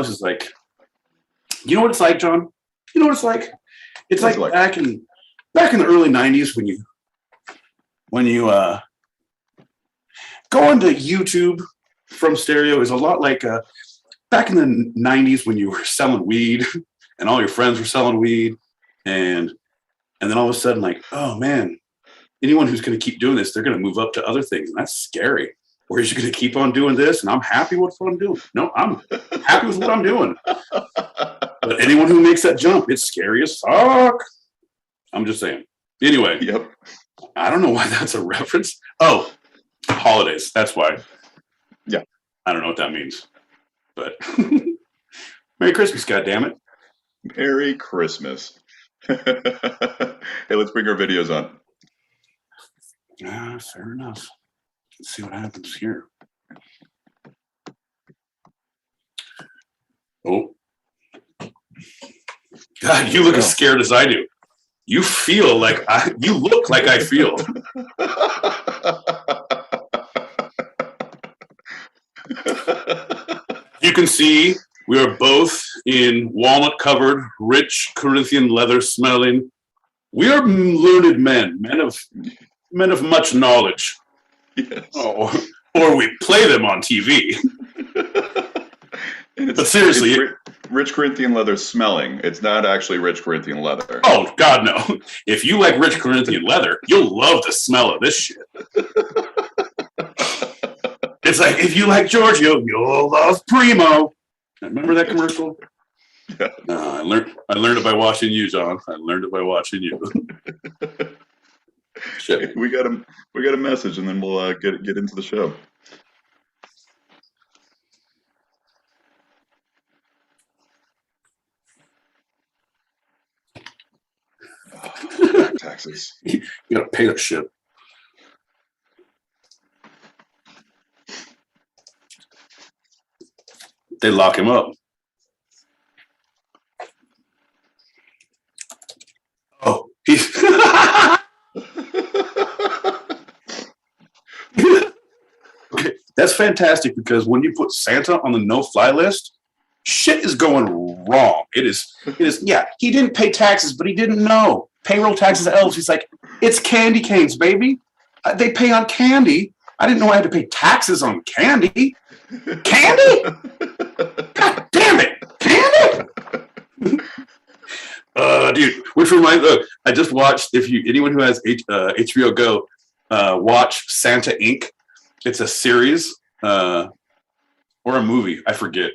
else is like, you know what it's like, John? You know what it's like? It's like back in the early 90s when you go onto YouTube from stereo is a lot like back in the 90s when you were selling weed and all your friends were selling weed and then all of a sudden like, oh man, anyone who's going to keep doing this, they're going to move up to other things, and that's scary. Or is you going to keep on doing this and I'm happy with what I'm doing? No, I'm happy with what I'm doing. But anyone who makes that jump, it's scary as fuck. I'm just saying. Anyway, yep. I don't know why that's a reference. Oh, holidays. That's why. Yeah. I don't know what that means. But Merry Christmas, goddammit. Merry Christmas. Hey, let's bring our videos on. Fair enough. Let's see what happens here. Oh. God, you look as scared as I do. You feel like you look like I feel. You can see we are both in walnut-covered, rich Corinthian leather smelling. We are learned men of much knowledge. Yes. Oh, or we play them on TV. But seriously, rich Corinthian leather smelling. It's not actually rich Corinthian leather. Oh, God, no. If you like rich Corinthian leather, you'll love the smell of this shit. It's like, if you like Giorgio, you'll love Primo. Remember that commercial? Yeah. I learned it by watching you, John. I learned it by watching you. Shit. We got a message, and then we'll get into the show. Back taxes. You gotta pay that shit. They lock him up. Oh, he's okay. That's fantastic because when you put Santa on the no-fly list, shit is going wrong. It is. Yeah, he didn't pay taxes, but he didn't know. Payroll taxes, elves. He's like, it's candy canes, baby. They pay on candy. I didn't know I had to pay taxes on candy. Candy? God damn it. Candy? Dude, which reminds me, look, I just watched, anyone who has HBO Go, watch Santa Inc. It's a series or a movie. I forget.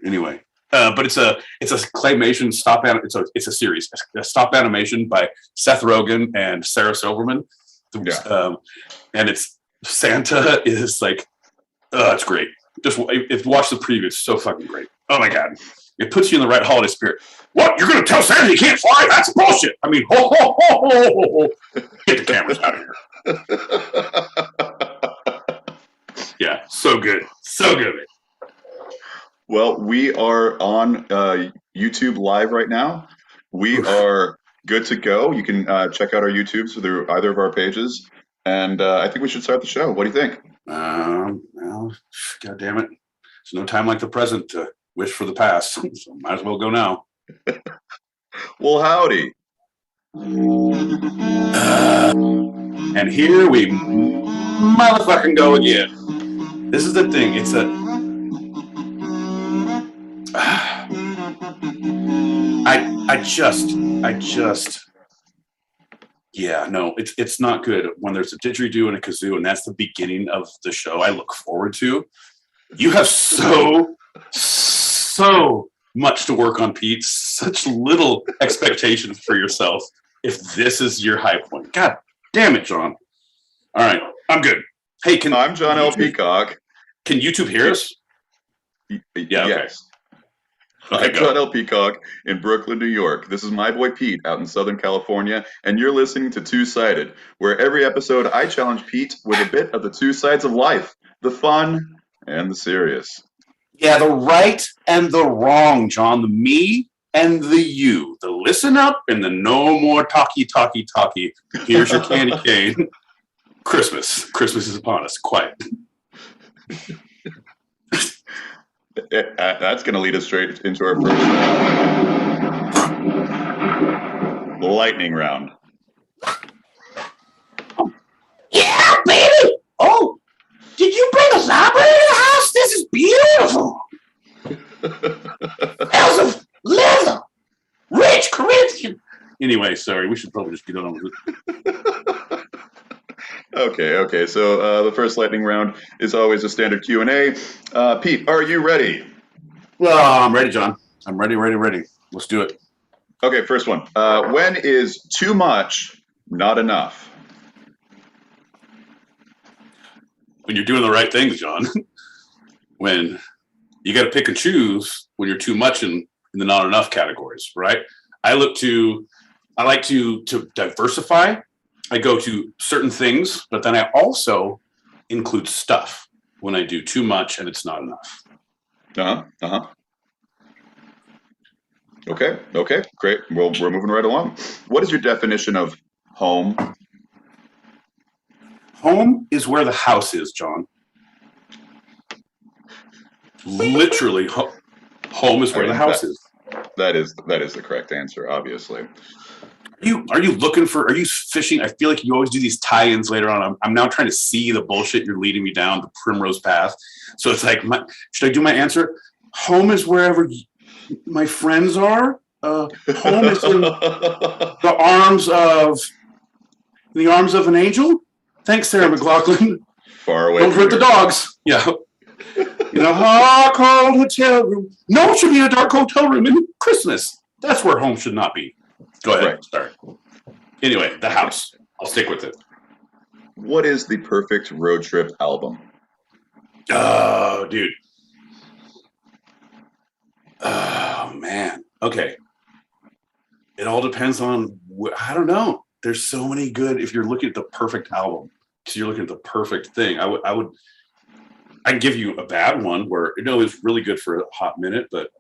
Anyway, but it's a claymation it's a series, a stop animation by Seth Rogen and Sarah Silverman. Yeah. And it's Santa is like, it's great. Just watch the preview. It's so fucking great. Oh my God. It puts you in the right holiday spirit. What? You're going to tell Santa he can't fly? That's bullshit. I mean, ho, ho, ho, ho, ho, ho. Get the cameras out of here. Yeah, so good. So good. Well, we are on YouTube Live right now. We are good to go. You can check out our YouTubes through either of our pages. And I think we should start the show. What do you think? Well, God damn it. There's no time like the present to wish for the past. So might as well go now. Well, howdy. And here we motherfucking go again. This is the thing. It's it's not good when there's a didgeridoo and a kazoo and that's the beginning of the show I look forward to. You have so much to work on, Pete. Such little expectations for yourself if this is your high point. God damn it, John. All right, I'm good. Hey, I'm John L. Peacock. Can YouTube hear us? Yeah, Okay, yes. I'm John L. Peacock in Brooklyn, New York. This is my boy Pete out in Southern California, and you're listening to Two-Sided, where every episode I challenge Pete with a bit of the two sides of life, the fun and the serious. Yeah, the right and the wrong, John. The me and the you. The listen up and the no more talky. Here's your candy cane. Christmas is upon us. Quiet. That's going to lead us straight into our first lightning round. Yeah, baby. Oh, did you bring a library to the house? This is beautiful. Smells of leather, rich Corinthian. Anyway, sorry. We should probably just get on with it. Okay. So the first lightning round is always a standard Q&A. Pete, are you ready? Well, I'm ready, John. I'm ready. Let's do it. Okay, first one. When is too much not enough? When you're doing the right things, John. When you got to pick and choose when you're too much in the not enough categories, right? I like to diversify. I go to certain things, but then I also include stuff when I do too much and it's not enough. Okay, great. Well, we're moving right along. What is your definition of home? Home is where the house is, John. Literally, home is where the house is. That is the correct answer, obviously. Are you fishing? I feel like you always do these tie-ins later on. I'm now trying to see the bullshit you're leading me down the primrose path. So it's like, should I do my answer? Home is wherever my friends are. Home is in the arms of an angel. Thanks, Sarah McLachlan. Far away. Don't hurt the dogs. Yeah. In a hot, cold hotel room. No, it should be in a dark hotel room in Christmas. That's where home should not be. Go ahead. Right. Sorry. Anyway, the house. I'll stick with it. What is the perfect road trip album? Oh, dude. Oh, man. Okay. It all depends on, I don't know. There's so many good, if you're looking at the perfect album, so you're looking at the perfect thing. I can give you a bad one where, it was really good for a hot minute, but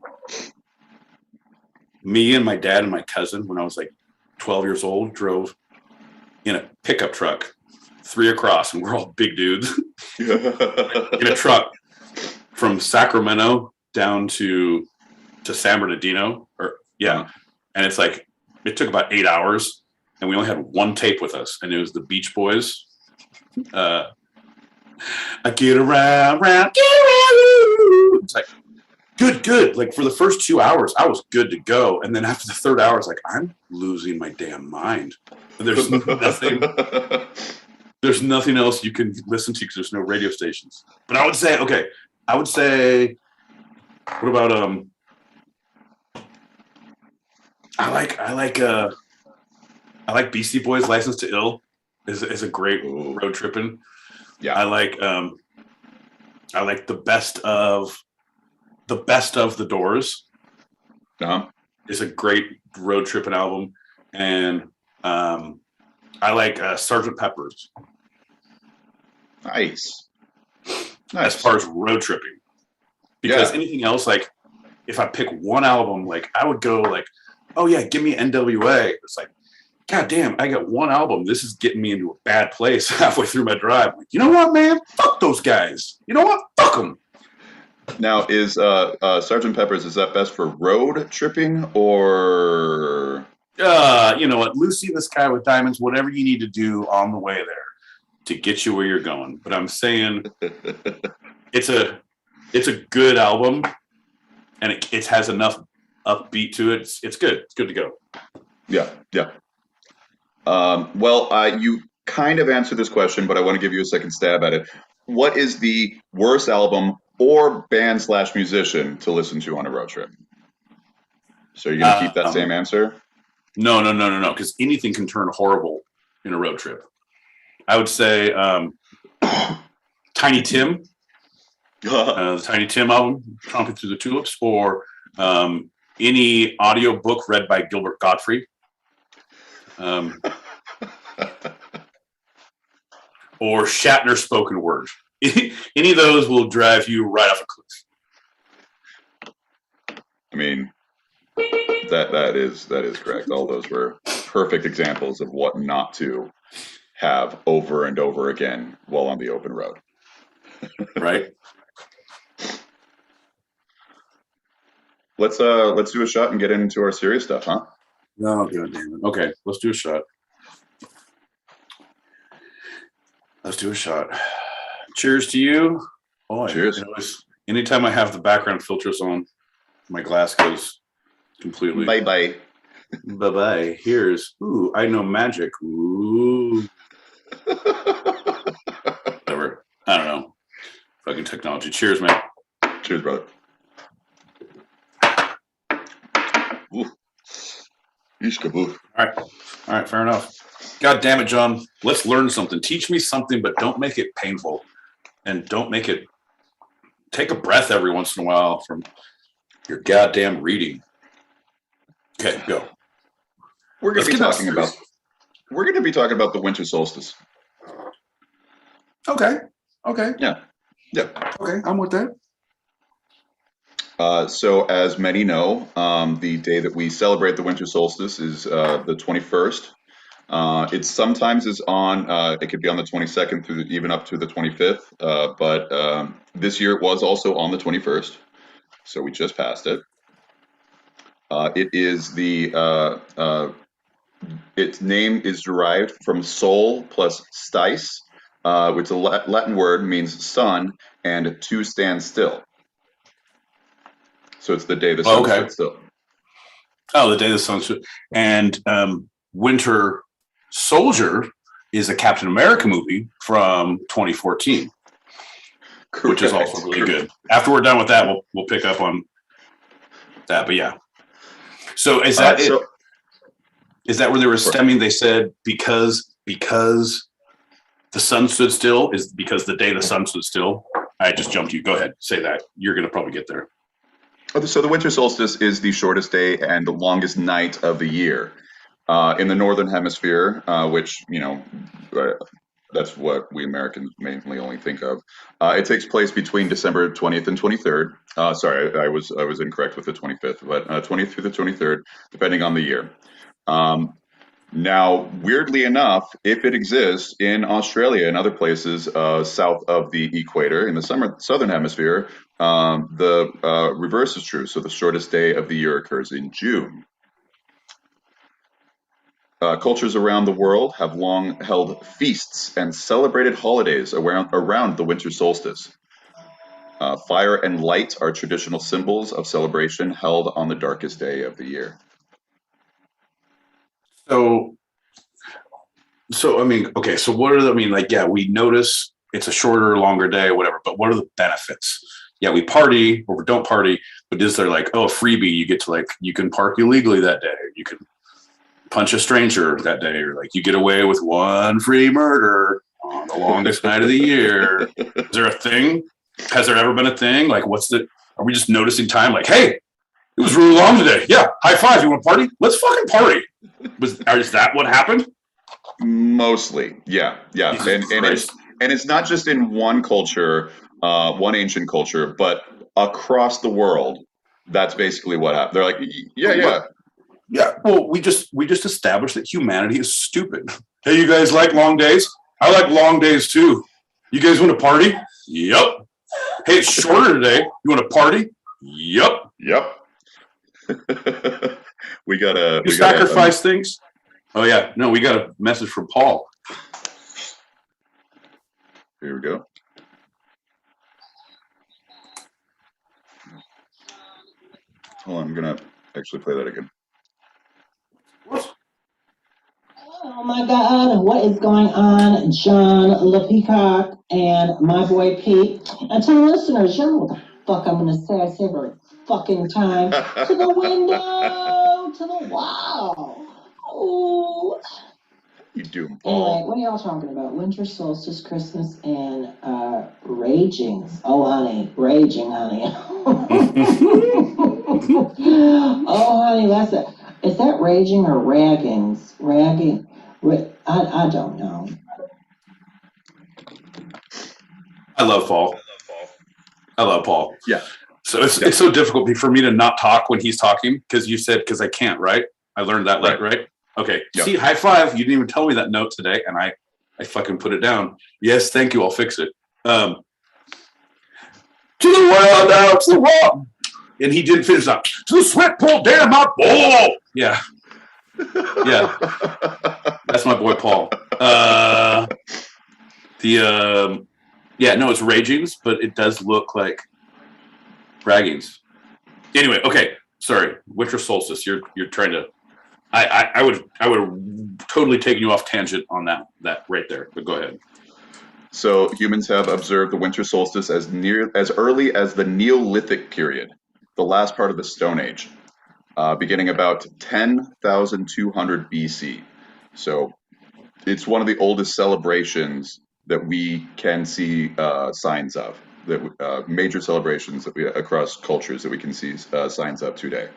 me and my dad and my cousin, when I was like 12 years old, drove in a pickup truck, 3 across, and we're all big dudes, in a truck from Sacramento down to San Bernardino, and it's like, it took about 8 hours, and we only had one tape with us, and it was the Beach Boys. I get around, get around you. It's like, good. Like for the first 2 hours, I was good to go. And then after the third hour, it's like, I'm losing my damn mind. And there's nothing else you can listen to because there's no radio stations. But I would say, what about, I like Beastie Boys' License to Ill is a great road tripping. Yeah. I like the best of the Doors. Is a great road tripping album, and I like Sgt. Pepper's. Nice. As far as road tripping, because anything else, like if I pick one album, like I would go like, oh yeah, give me NWA. It's like, God damn, I got one album. This is getting me into a bad place halfway through my drive. Like, you know what, man? Fuck those guys. You know what? Fuck them. Now, is Sgt. Pepper's, is that best for road tripping or? You know what? Lucy in the Sky with Diamonds, whatever you need to do on the way there to get you where you're going. But I'm saying it's a good album, and it has enough upbeat to it. It's good. It's good to go. Yeah. Well, you kind of answered this question, but I want to give you a second stab at it. What is the worst album or band/musician to listen to on a road trip? So you're going to keep that same answer? No, because anything can turn horrible in a road trip. I would say Tiny Tim, the Tiny Tim album, Tromping Through the Tulips, or any audio book read by Gilbert Gottfried. Or Shatner spoken word. Any of those will drive you right off a cliff. I mean, that is correct. All those were perfect examples of what not to have over and over again while on the open road. Right. let's do a shot and get into our serious stuff, huh? No, god damn it. Okay, let's do a shot. Let's do a shot. Cheers to you. Boy, cheers. Anytime I have the background filters on, my glass goes completely. Bye-bye. Bye-bye. Here's, ooh, I know magic. Ooh. Whatever. I don't know. Fucking technology. Cheers, man. Cheers, brother. Ooh. All right, fair enough. God damn it, John. Let's learn something. Teach me something, but don't make it painful. And don't make it... Take a breath every once in a while from your goddamn reading. Okay, go. We're going to be talking about the winter solstice. Okay. Yeah. Okay, I'm with that. So as many know, the day that we celebrate the winter solstice is the 21st. It sometimes is on, it could be on the 22nd through even up to the 25th, but this year it was also on the 21st, so we just passed it. It is its name is derived from sol plus stice, which is a Latin word, means sun, and to stand still. So it's the day the sun stood still. Oh, the day the sun stood. And Winter Soldier is a Captain America movie from 2014, which is also really good. After we're done with that, we'll pick up on that. But yeah. So is that it? Is that where they were stemming? They said because the sun stood still is because the day the sun stood still. I just jumped you. Go ahead, say that. You're going to probably get there. So the winter solstice is the shortest day and the longest night of the year. In the northern hemisphere, which, that's what we Americans mainly only think of. It takes place between December 20th and 23rd. Sorry, I was incorrect with the 25th, but 20th through the 23rd, depending on the year. Now, weirdly enough, if it exists in Australia and other places south of the equator in the southern hemisphere, the reverse is true. So the shortest day of the year occurs in June. Cultures around the world have long held feasts and celebrated holidays around the winter solstice. Fire and light are traditional symbols of celebration held on the darkest day of the year. So I mean, okay, so what are we notice it's a shorter, longer day, whatever, but what are the benefits? Yeah, we party or we don't party, but is there a freebie? You get to you can park illegally that day. You can punch a stranger that day, or you get away with one free murder on the longest night of the year. Is there a thing? Has there ever been a thing? Are we just noticing time? Hey, it was really long today. Yeah, high five. You want to party? Let's fucking party. Is that what happened? Mostly, yeah. And it's not just in one culture, one ancient culture, but across the world. That's basically what happened. They're like, yeah. Yeah. Well, we just established that humanity is stupid. Hey, you guys like long days? I like long days too. You guys want to party? Yep. Hey, it's shorter today. You want to party? Yep. we sacrifice things. Oh yeah, no, we got a message from Paul. Here we go. Hold on, I'm gonna actually play that again. What? Oh my God, what is going on? John LePeacock and my boy Pete. And to the listeners, you know what the fuck I'm gonna say. I say every fucking time. To the window, to the wall. Ooh. You doing, Paul? Anyway, what are y'all talking about? Winter solstice, Christmas, and raging. Oh, honey, raging, honey. Oh, honey, that's it. Is that raging or raggings? Ragging? I don't know. I love Paul. Yeah. So it's so difficult for me to not talk when he's talking because you said because I can't, right? I learned that right? Okay. Yep. See, high five. You didn't even tell me that note today, and I fucking put it down. Yes, thank you. I'll fix it. To the world, out to the wall. And he didn't finish up. The sweat pulled down my ball. Yeah. Yeah. That's my boy Paul. It's Ragings, but it does look like Braggings. Anyway, okay. Sorry. Winter Solstice. You're trying to I would have totally taken you off tangent on that right there, but go ahead. So humans have observed the winter solstice as early as the Neolithic period, the last part of the Stone Age, beginning about 10,200 BC. So it's one of the oldest celebrations that we can see signs of, that major celebrations that across cultures that we can see signs of today.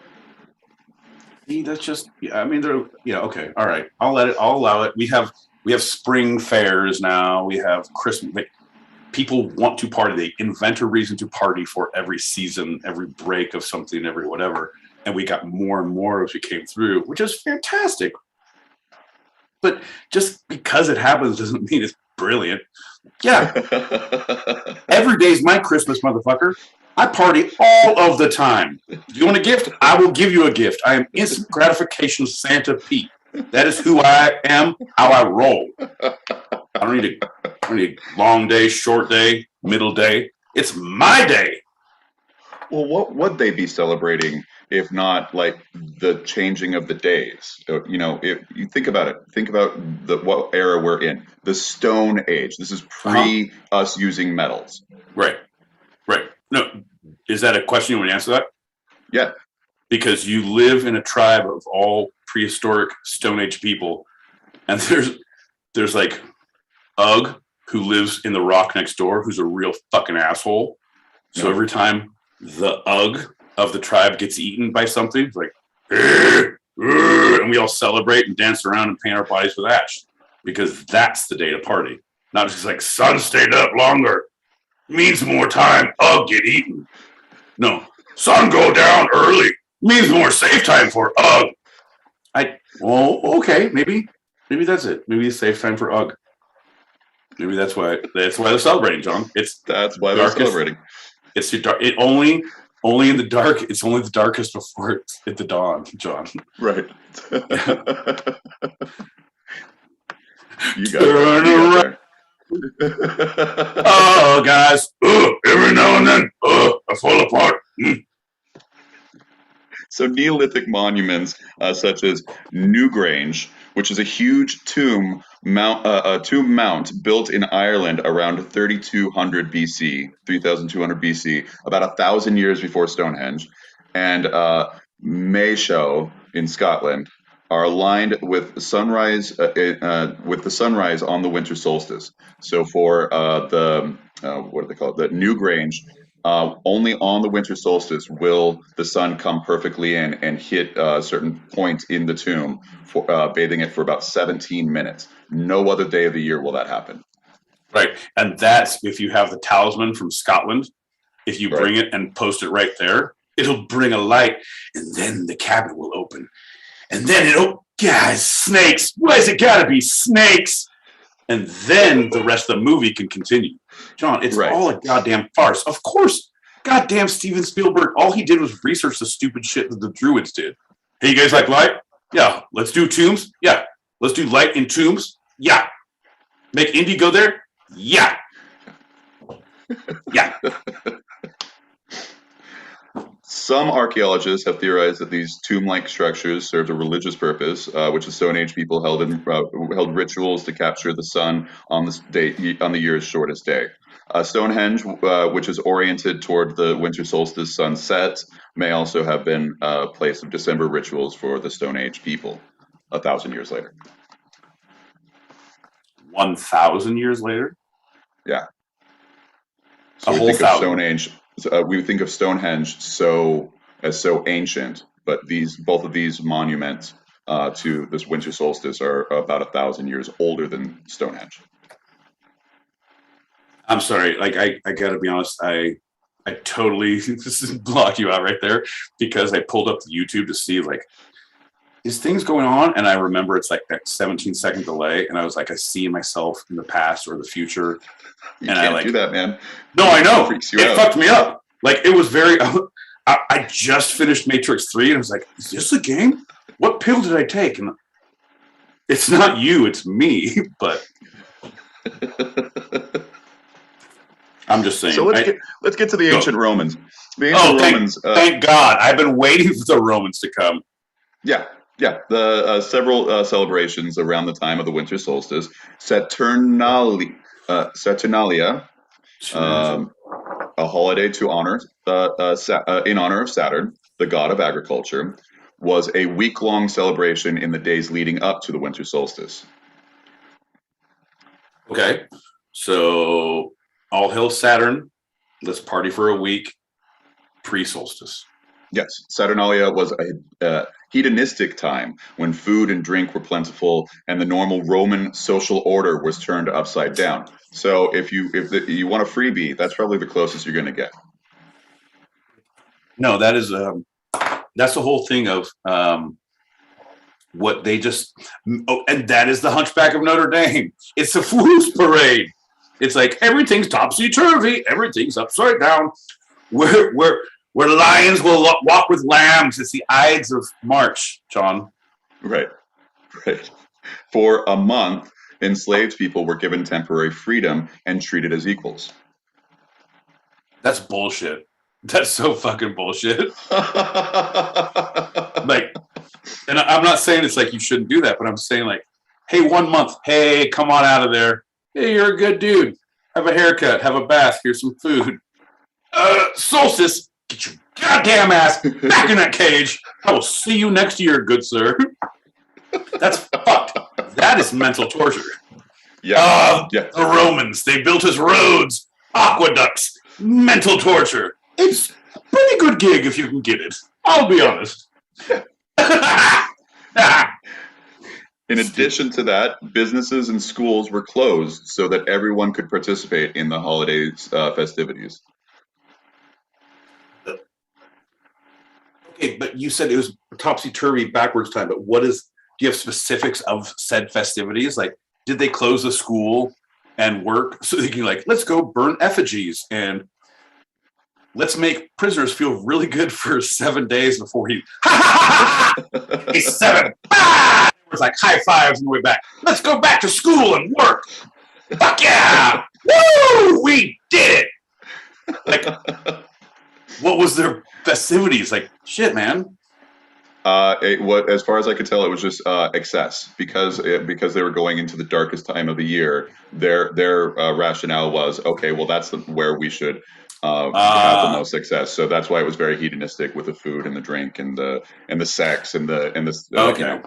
That's just, okay, all right. I'll allow it. We have spring fairs now. We have Christmas. People want to party. They invent a reason to party for every season, every break of something, every whatever. And we got more and more as we came through, which is fantastic. But just because it happens doesn't mean it's brilliant. Yeah. Every day's my Christmas, motherfucker. I party all of the time. You want a gift? I will give you a gift. I am instant gratification Santa Pete. That is who I am, how I roll. I don't need a long day, short day, middle day. It's my day. Well, what would they be celebrating if not like the changing of the days? If you think about it, think about what era we're in. The Stone Age. This is pre us using metals. Right. No, is that a question you want to answer that? Yeah. Because you live in a tribe of all prehistoric Stone Age people, and there's like Ugg, who lives in the rock next door, who's a real fucking asshole. So every time the Ugg of the tribe gets eaten by something, it's like, and we all celebrate and dance around and paint our bodies with ash, because that's the day to party. Not just like, sun stayed up longer, means more time Ugg get eaten. No, sun go down early, means more safe time for Ugg. Okay, maybe that's it. Maybe it's safe time for Ugg. Maybe that's why they're celebrating, John. That's why they're celebrating. It's only in the dark. It's only the darkest before it's at the dawn, John. Right. You got it. Oh, guys. Every now and then, I fall apart. So Neolithic monuments such as Newgrange, which is a huge tomb mount built in Ireland around 3200 BC, 3200 BC, about 1,000 years before Stonehenge, and Maeshowe in Scotland, are aligned with the sunrise on the winter solstice. So for what do they call it? The Newgrange. Only on the winter solstice will the sun come perfectly in and hit a certain point in the tomb, bathing it for about 17 minutes. No other day of the year will that happen. Right. And that's if you have the talisman from Scotland. If you bring it and post it right there, it'll bring a light, and then the cabinet will open. And then guys, snakes. Why is it gotta be snakes? And then the rest of the movie can continue. John, it's all a goddamn farce. Of course, goddamn Steven Spielberg, all he did was research the stupid shit that the Druids did. Hey, you guys like light? Yeah. Let's do tombs? Yeah. Let's do light in tombs? Yeah. Make Indy go there? Yeah. Yeah. Some archaeologists have theorized that these tomb-like structures served a religious purpose, which the Stone Age people held rituals to capture the sun on the year's shortest day. Stonehenge, which is oriented toward the winter solstice sunset, may also have been a place of December rituals for the Stone Age people 1,000 years later. 1,000 years later? Yeah. So we think of Stone Age. We think of Stonehenge as so ancient, but both of these monuments to this winter solstice are about 1,000 years older than Stonehenge. I'm sorry, like I gotta be honest, I totally blocked you out right there, because I pulled up the YouTube to see like, is things going on? And I remember it's like that 17-second delay, and I was like, I see myself in the past or the future. You can't do that, man. No, I know. It freaks you out. Fucked me up. Like, it was I I just finished Matrix 3 and I was like, is this a game? What pill did I take? And it's not you, it's me. But I'm just saying. So let's get to the ancient Romans. The ancient Romans. Thank God. I've been waiting for the Romans to come. Yeah. The several celebrations around the time of the winter solstice. Saturnalia, a holiday to honor in honor of Saturn, the god of agriculture, was a week-long celebration in the days leading up to the winter solstice. Okay, so all hail Saturn. Let's party for a week pre-solstice. Yes, Saturnalia was a hedonistic time when food and drink were plentiful and the normal Roman social order was turned upside down. So if you want a freebie, that's probably the closest you're going to get. No, that is that's the whole thing of what they just and that is the Hunchback of Notre Dame. It's the Fool's Parade. It's like everything's topsy-turvy, everything's upside down. Where lions will walk with lambs. It's the Ides of March, John. Right. For a month, enslaved people were given temporary freedom and treated as equals. That's bullshit. That's so fucking bullshit. Like, and I'm not saying it's like you shouldn't do that, but I'm saying like, hey, 1 month, hey, come on out of there. Hey, you're a good dude. Have a haircut, have a bath, here's some food. Solstice, get your goddamn ass back in that cage. I will see you next year, good sir. That's fucked. That is mental torture. Yeah. The Romans, they built us roads, aqueducts, mental torture. It's a pretty good gig if you can get it. I'll be honest. In addition to that, businesses and schools were closed so that everyone could participate in the holidays festivities. Okay, but you said it was topsy-turvy backwards time, but do you have specifics of said festivities? Like, did they close the school and work so they can let's go burn effigies and let's make prisoners feel really good for 7 days before he's 7. It was like high fives on the way back. Let's go back to school and work. Fuck yeah! Woo! We did it! What was their festivities? Like, shit, man. As far as I could tell, it was just excess because they were going into the darkest time of the year. Their rationale was, okay, well, that's where we should have the most success. So that's why it was very hedonistic with the food and the drink and the sex and the okay.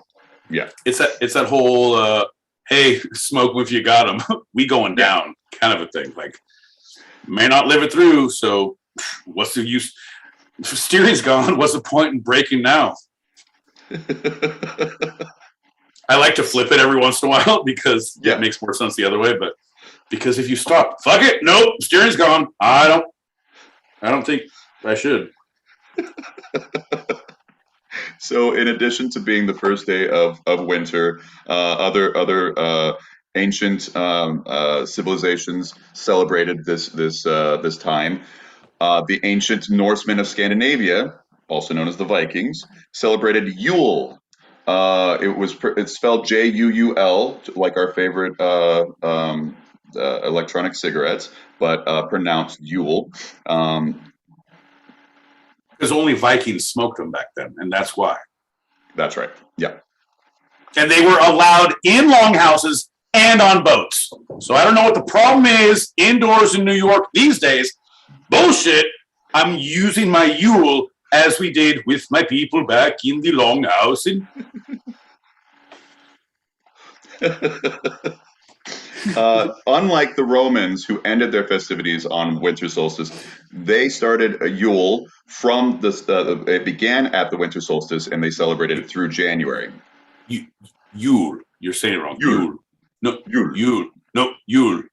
Yeah, it's that whole hey, smoke if you got them, we going down kind of a thing. Like, may not live it through, so what's the use? If steering's gone, what's the point in braking now? I like to flip it every once in a while because it makes more sense the other way. But because if you stop, fuck it, nope, steering's gone. I don't think I should. So, in addition to being the first day of winter, other ancient civilizations celebrated this time. The ancient Norsemen of Scandinavia, also known as the Vikings, celebrated Yule. It's spelled Juul, like our favorite electronic cigarettes, but pronounced Yule. Because only Vikings smoked them back then, and that's why. That's right. Yeah. And they were allowed in longhouses and on boats. So I don't know what the problem is indoors in New York these days. Bullshit. I'm using my Yule as we did with my people back in the longhouse. Unlike the Romans, who ended their festivities on winter solstice, they started a Yule from it began at the winter solstice, and they celebrated it through January. Yule. You're saying it wrong. Yule. No, Yule. Yule. No, Yule.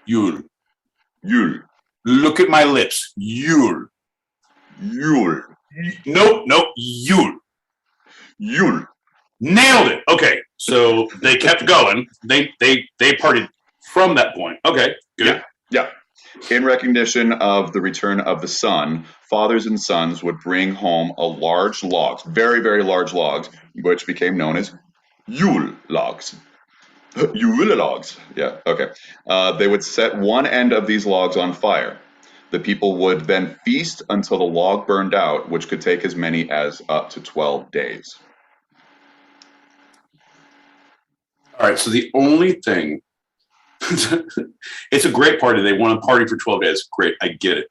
Yule. Yule. Look at my lips. Yule. Yule. Nope. Yule. Yule. Nailed it. Okay, so they kept going. They partied from that point. Okay, good. Yeah. In recognition of the return of the sun, fathers and sons would bring home a large logs, very, very large logs, which became known as Yule logs. Yule logs. Yeah, okay. They would set one end of these logs on fire. The people would then feast until the log burned out, which could take as many as up to 12 days. All right, so the only thing, it's a great party. They want to party for 12 days. Great, I get it.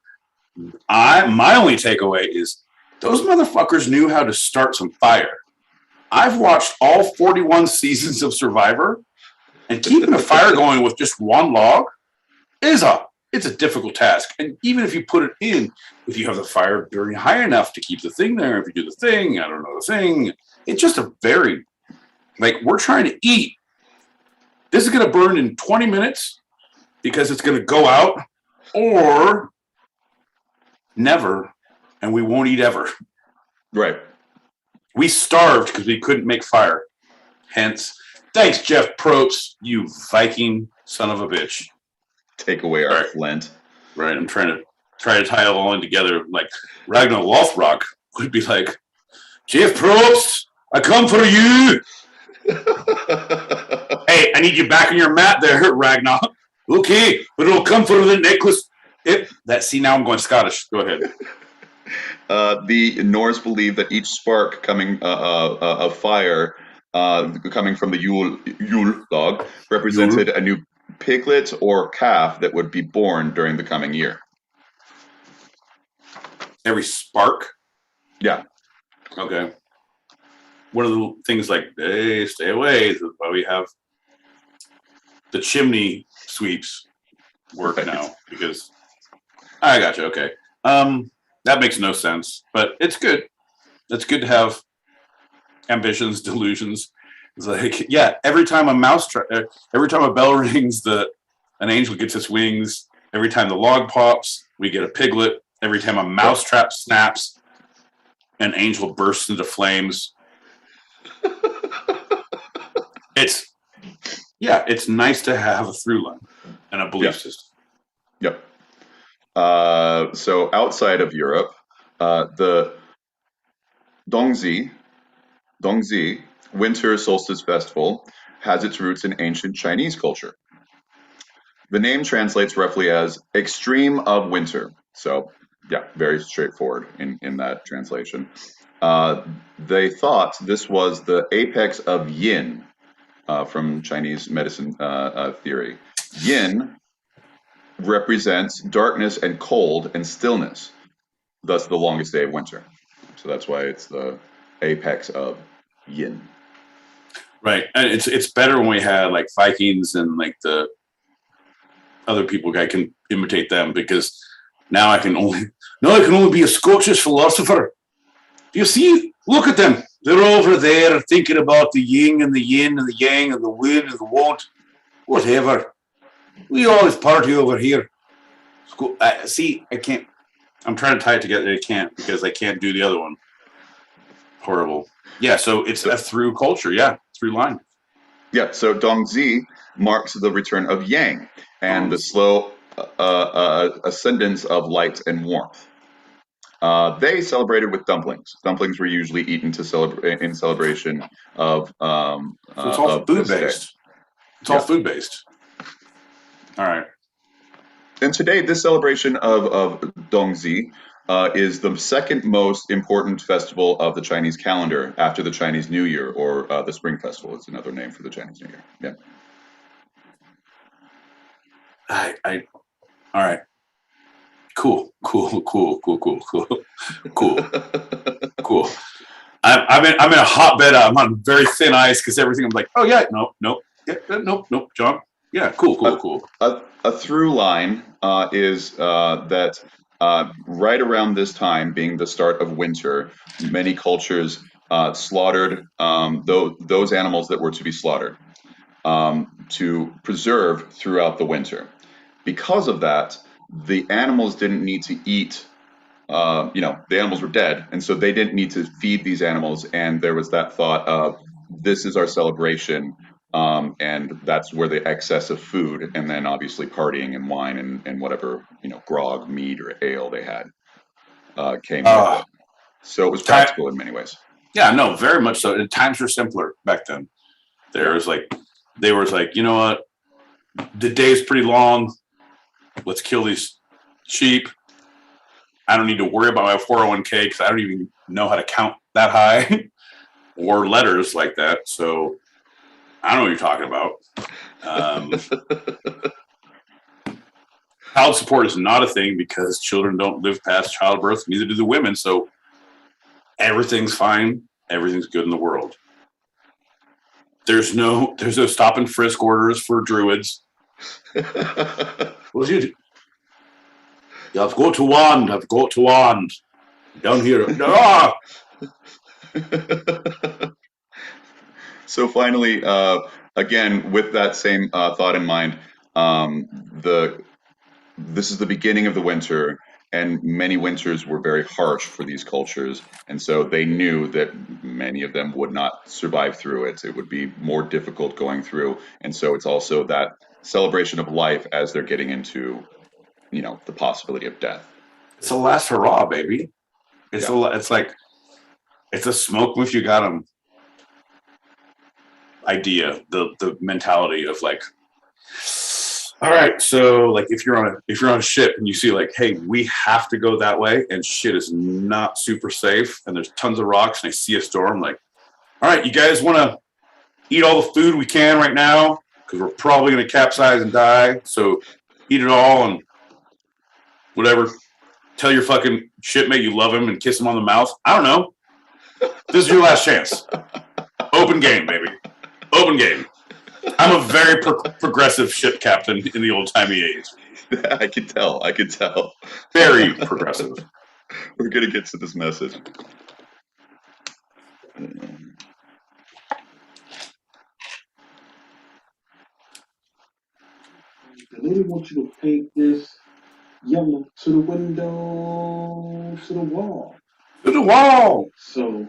My only takeaway is those motherfuckers knew how to start some fire. I've watched all 41 seasons of Survivor, and keeping a fire going with just one log it's a difficult task. And even if you put it in, if you have the fire burning high enough to keep the thing there, if you do the thing, I don't know the thing, it's just a very, like, we're trying to eat. This is going to burn in 20 minutes because it's going to go out, or never, and we won't eat ever. Right. We starved because we couldn't make fire. Hence, thanks, Jeff Probst, you Viking son of a bitch. Take away our flint. Right, I'm trying to tie it all in together. Like Ragnar Lothbrok would be like, Jeff Probst, I come for you. Hey, I need you back on your mat there, Ragnar. Okay, but it'll come for the necklace. See, now I'm going Scottish. Go ahead. The Norse believe that each spark coming of fire coming from the Yule log represented a new piglet or calf that would be born during the coming year. Every spark? Yeah. Okay. One of the things like, hey, stay away, is why we have the chimney sweeps work now, because I got you. Okay. That makes no sense, but it's good. It's good to have ambitions, delusions. It's like, yeah, every time a bell rings, an angel gets its wings. Every time the log pops, we get a piglet. Every time a mousetrap snaps, an angel bursts into flames. It's nice to have a through line and a belief system. Yep. So outside of Europe, the Dongzi Winter Solstice Festival has its roots in ancient Chinese culture. The name translates roughly as extreme of winter. So, yeah, very straightforward in that translation. They thought this was the apex of yin from Chinese medicine theory. Yin represents darkness and cold and stillness, thus the longest day of winter. So that's why it's the apex of yin. Right, and it's better when we had like Vikings and like the other people. I can imitate them, because now I can only be a Scottish philosopher. Do you see? Look at them. They're over there thinking about the yin and the yin and the yang and the win and the won't. Whatever. We always party over here. See, I can't. I'm trying to tie it together. I can't, because I can't do the other one. Horrible. Yeah, so it's a through culture. Yeah, through line. Yeah, so Dongzi marks the return of yang and the slow ascendance of light and warmth. They celebrated with dumplings. Dumplings were usually eaten in celebration of. So it's all food based. It's all food based. All right. And today, this celebration of Dongzi is the second most important festival of the Chinese calendar after the Chinese New Year, or the Spring Festival. It's another name for the Chinese New Year. Yeah. All right. Cool. I'm in a hotbed. I'm on very thin ice, because everything I'm like, oh yeah, nope, John. Yeah, cool. A through line is that right around this time, being the start of winter, many cultures slaughtered those animals that were to be slaughtered to preserve throughout the winter. Because of that, the animals didn't need to eat. The animals were dead, and so they didn't need to feed these animals. And there was that thought of, this is our celebration and that's where the excess of food, and then obviously partying and wine and whatever, grog, mead, or ale they had came with it. So it was practical in many ways. Yeah, no, very much so. And times were simpler back then. They were like, you know what? The day's pretty long. Let's kill these sheep. I don't need to worry about my 401k because I don't even know how to count that high or letters like that. So I don't know what you're talking about. Child support is not a thing because children don't live past childbirth. Neither do the women. So everything's fine. Everything's good in the world. There's no stop and frisk orders for druids. What did you do? You have to go to wand. Down here. Ah! So finally, again, with that same thought in mind, this is the beginning of the winter, and many winters were very harsh for these cultures, and so they knew that many of them would not survive through it. It would be more difficult going through, and so it's also that celebration of life as they're getting into, the possibility of death. It's a last hurrah, baby. It's a smoke if you got them idea, the mentality of like, all right, so like if you're on a ship and you see like, hey, we have to go that way and shit is not super safe and there's tons of rocks and I see a storm, like, all right, you guys want to eat all the food we can right now because we're probably going to capsize and die, so eat it all and whatever. Tell your fucking shipmate you love him and kiss him on the mouth. I don't know. This is your last chance. Open game, baby. Open game. I'm a very progressive ship captain in the old-timey age. I could tell. Very progressive. We're going to get to this message. The lady wants you to paint this yellow to the window, to the wall. To the wall! So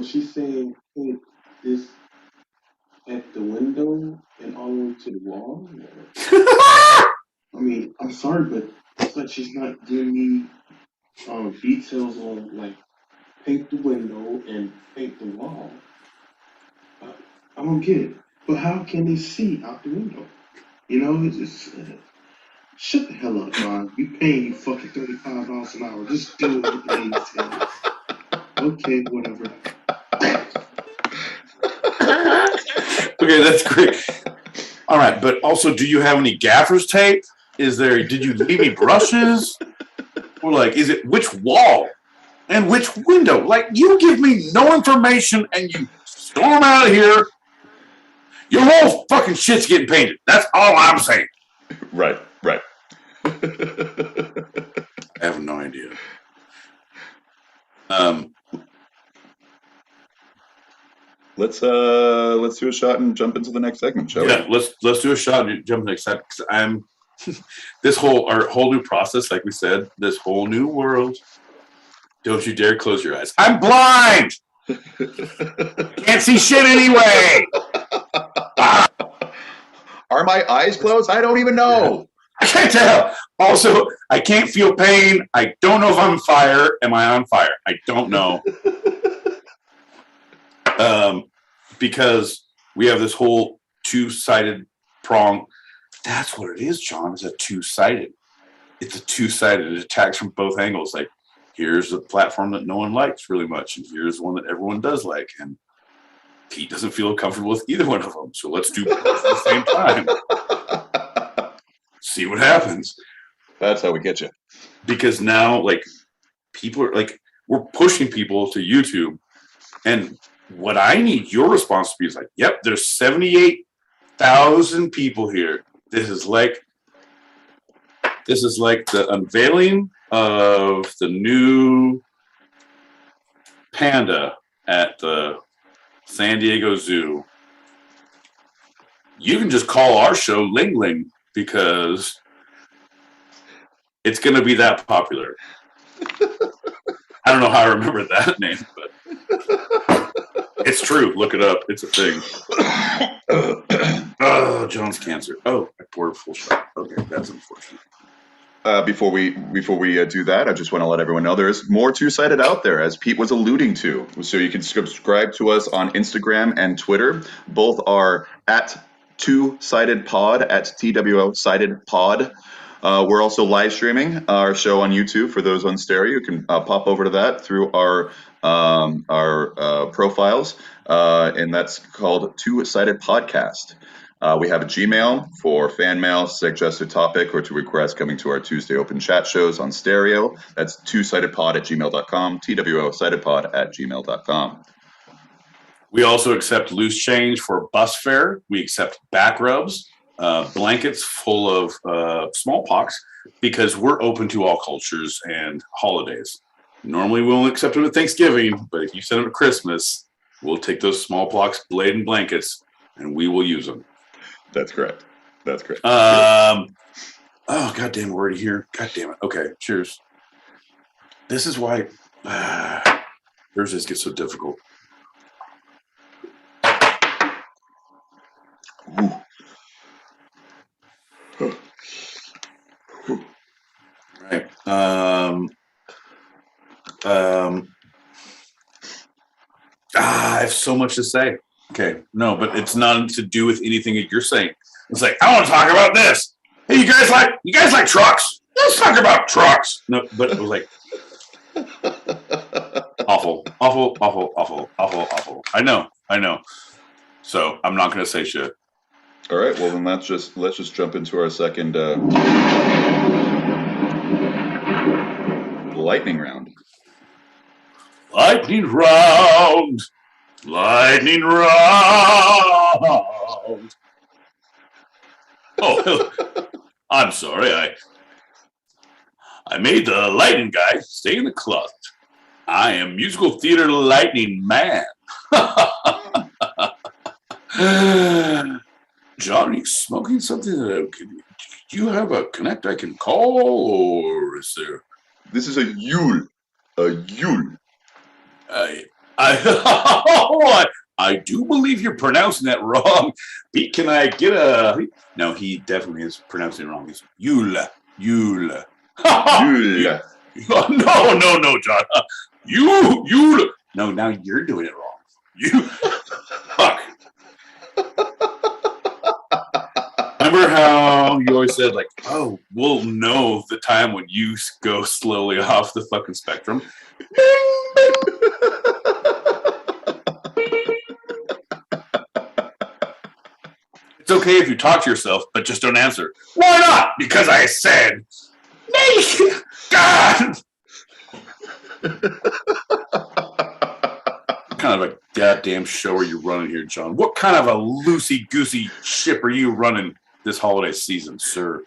she's saying paint this at the window and all the way to the wall? I mean, I'm sorry, but it's like she's not giving me details on, like, paint the window and paint the wall. I don't get it. But how can they see out the window? It's just... shut the hell up, man. We paying you fucking $35 an hour. Just do what the lady says. Okay, whatever. Okay, that's great. All right, but also, do you have any gaffer's tape? Did you leave me brushes? Or like, is it which wall and which window? Like, you give me no information and you storm out of here. Your whole fucking shit's getting painted. That's all I'm saying. Right. I have no idea. Let's do a shot and jump into the next segment, shall we? Yeah, let's do a shot and jump into the next segment because I'm our whole new process, like we said, this whole new world. Don't you dare close your eyes. I'm blind. Can't see shit anyway. Are my eyes closed? I don't even know. I can't tell. Also, I can't feel pain. I don't know if I'm on fire. Am I on fire? I don't know. Because we have this whole two-sided prong. That's what it is, John. It's a two-sided. It's a two-sided. It attacks from both angles. Like, here's a platform that no one likes really much, and here's one that everyone does like. And Pete doesn't feel comfortable with either one of them. So let's do both at the same time. See what happens. That's how we get you. Because now, like, people are like, we're pushing people to YouTube, and what I need your response to be is like, yep, there's 78,000 people here. This is like the unveiling of the new panda at the San Diego Zoo. You can just call our show Ling Ling because it's going to be that popular. I don't know how I remember that name, but it's true. Look it up. It's a thing. Oh, John's cancer. Oh, I poured a full shot. Okay, that's unfortunate. Before we do that, I just want to let everyone know there is more Two-Sided out there, as Pete was alluding to. So you can subscribe to us on Instagram and Twitter. Both are at Two-Sided Pod, at TWO Sided Pod. We're also live streaming our show on YouTube for those on stereo. You can pop over to that through our profiles, and that's called Two-Sided Podcast. We have a Gmail for fan mail, suggested topic, or to request coming to our Tuesday open chat shows on stereo. That's twosidedpod@gmail.com, twsidedpod@gmail.com. We also accept loose change for bus fare. We accept back rubs, blankets full of smallpox, because we're open to all cultures and holidays. Normally we won't accept them at Thanksgiving, but if you send them at Christmas, we'll take those smallpox laden blankets and we will use them. That's correct. That's correct. Oh, goddamn, we're already here. God damn it. Okay, cheers. This is why Thursdays get so difficult. Right. I have so much to say. Okay, no, but it's not to do with anything that you're saying. It's like, I want to talk about this. Hey, you guys like trucks? Let's talk about trucks. No, but it was like awful. I know. So I'm not gonna say shit. All right. Well, then let's just jump into our second lightning round. Lightning round. Oh, I'm sorry. I made the lightning guy stay in the closet. I am musical theater lightning man. John, are you smoking something? Do you have a connect I can call, or is there? This is a Yule. A Yule. I do believe you're pronouncing that wrong. Pete, can I get a? No, he definitely is pronouncing it wrong. It's Yule. Yule. No, John. Yule. No, now you're doing it wrong. You. Fuck. Remember how you always said, like, oh, we'll know the time when you go slowly off the fucking spectrum. It's okay if you talk to yourself, but just don't answer. Why not? Because I said, God. What kind of a goddamn show are you running here, John? What kind of a loosey-goosey ship are you running this holiday season, sir?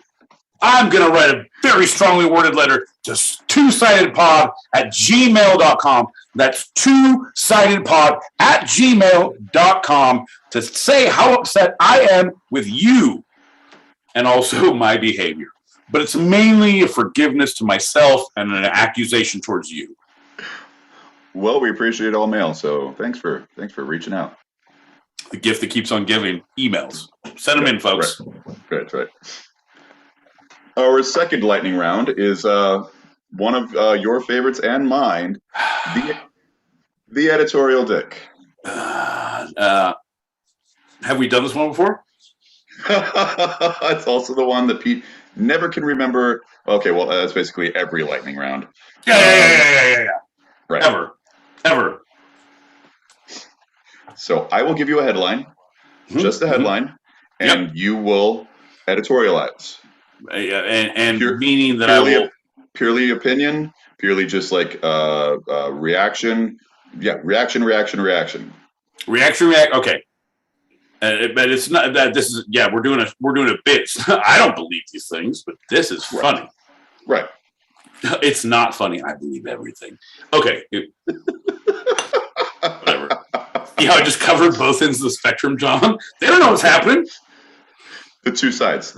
I'm going to write a very strongly worded letter to twosidedpod@gmail.com. That's twosidedpod@gmail.com to say how upset I am with you and also my behavior. But it's mainly a forgiveness to myself and an accusation towards you. Well, we appreciate all mail, so thanks for reaching out. The gift that keeps on giving, emails. Send them in, folks. Right. Our second lightning round is one of your favorites and mine, the editorial dick. Have we done this one before? It's also the one that Pete never can remember. Okay, well, that's basically every lightning round. Yeah. Right. Ever. So I will give you a headline, just a headline, and you will editorialize. And meaning that I will... Purely opinion, purely just like reaction. Yeah, reaction. Reaction. Okay. But it's not that this is... Yeah, we're doing a bit. I don't believe these things, but this is funny. Right. It's not funny. I believe everything. Okay. Whatever. See how I just covered both ends of the spectrum, John? They don't know what's happening. The two sides of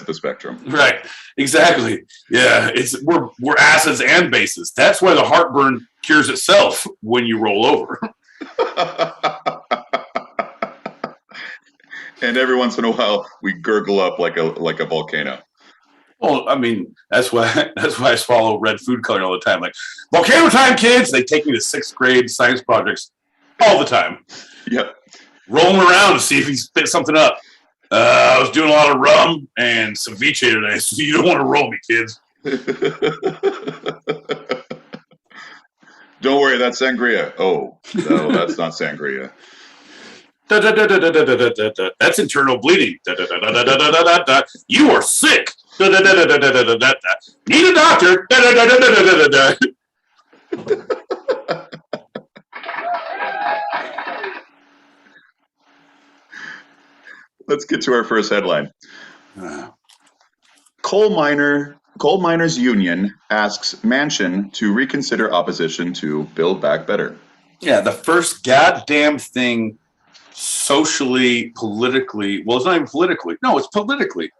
the spectrum. Right. Exactly. Yeah. We're acids and bases. That's why the heartburn cures itself when you roll over. And every once in a while, we gurgle up like a volcano. Well, I mean, that's why I swallow red food coloring all the time. Like, volcano time, kids! They take me to 6th grade science projects all the time. Yep. Roll him around to see if he spit something up. I was doing a lot of rum and ceviche today, so you don't want to roll me, kids. Don't worry, that's sangria. Oh, no, that's not sangria. That's internal bleeding. You are sick. Need a doctor. Let's get to our first headline. Coal Miners Union asks Manchin to reconsider opposition to Build Back Better. Yeah, the first goddamn thing socially, politically, well, it's not even politically. No, it's politically.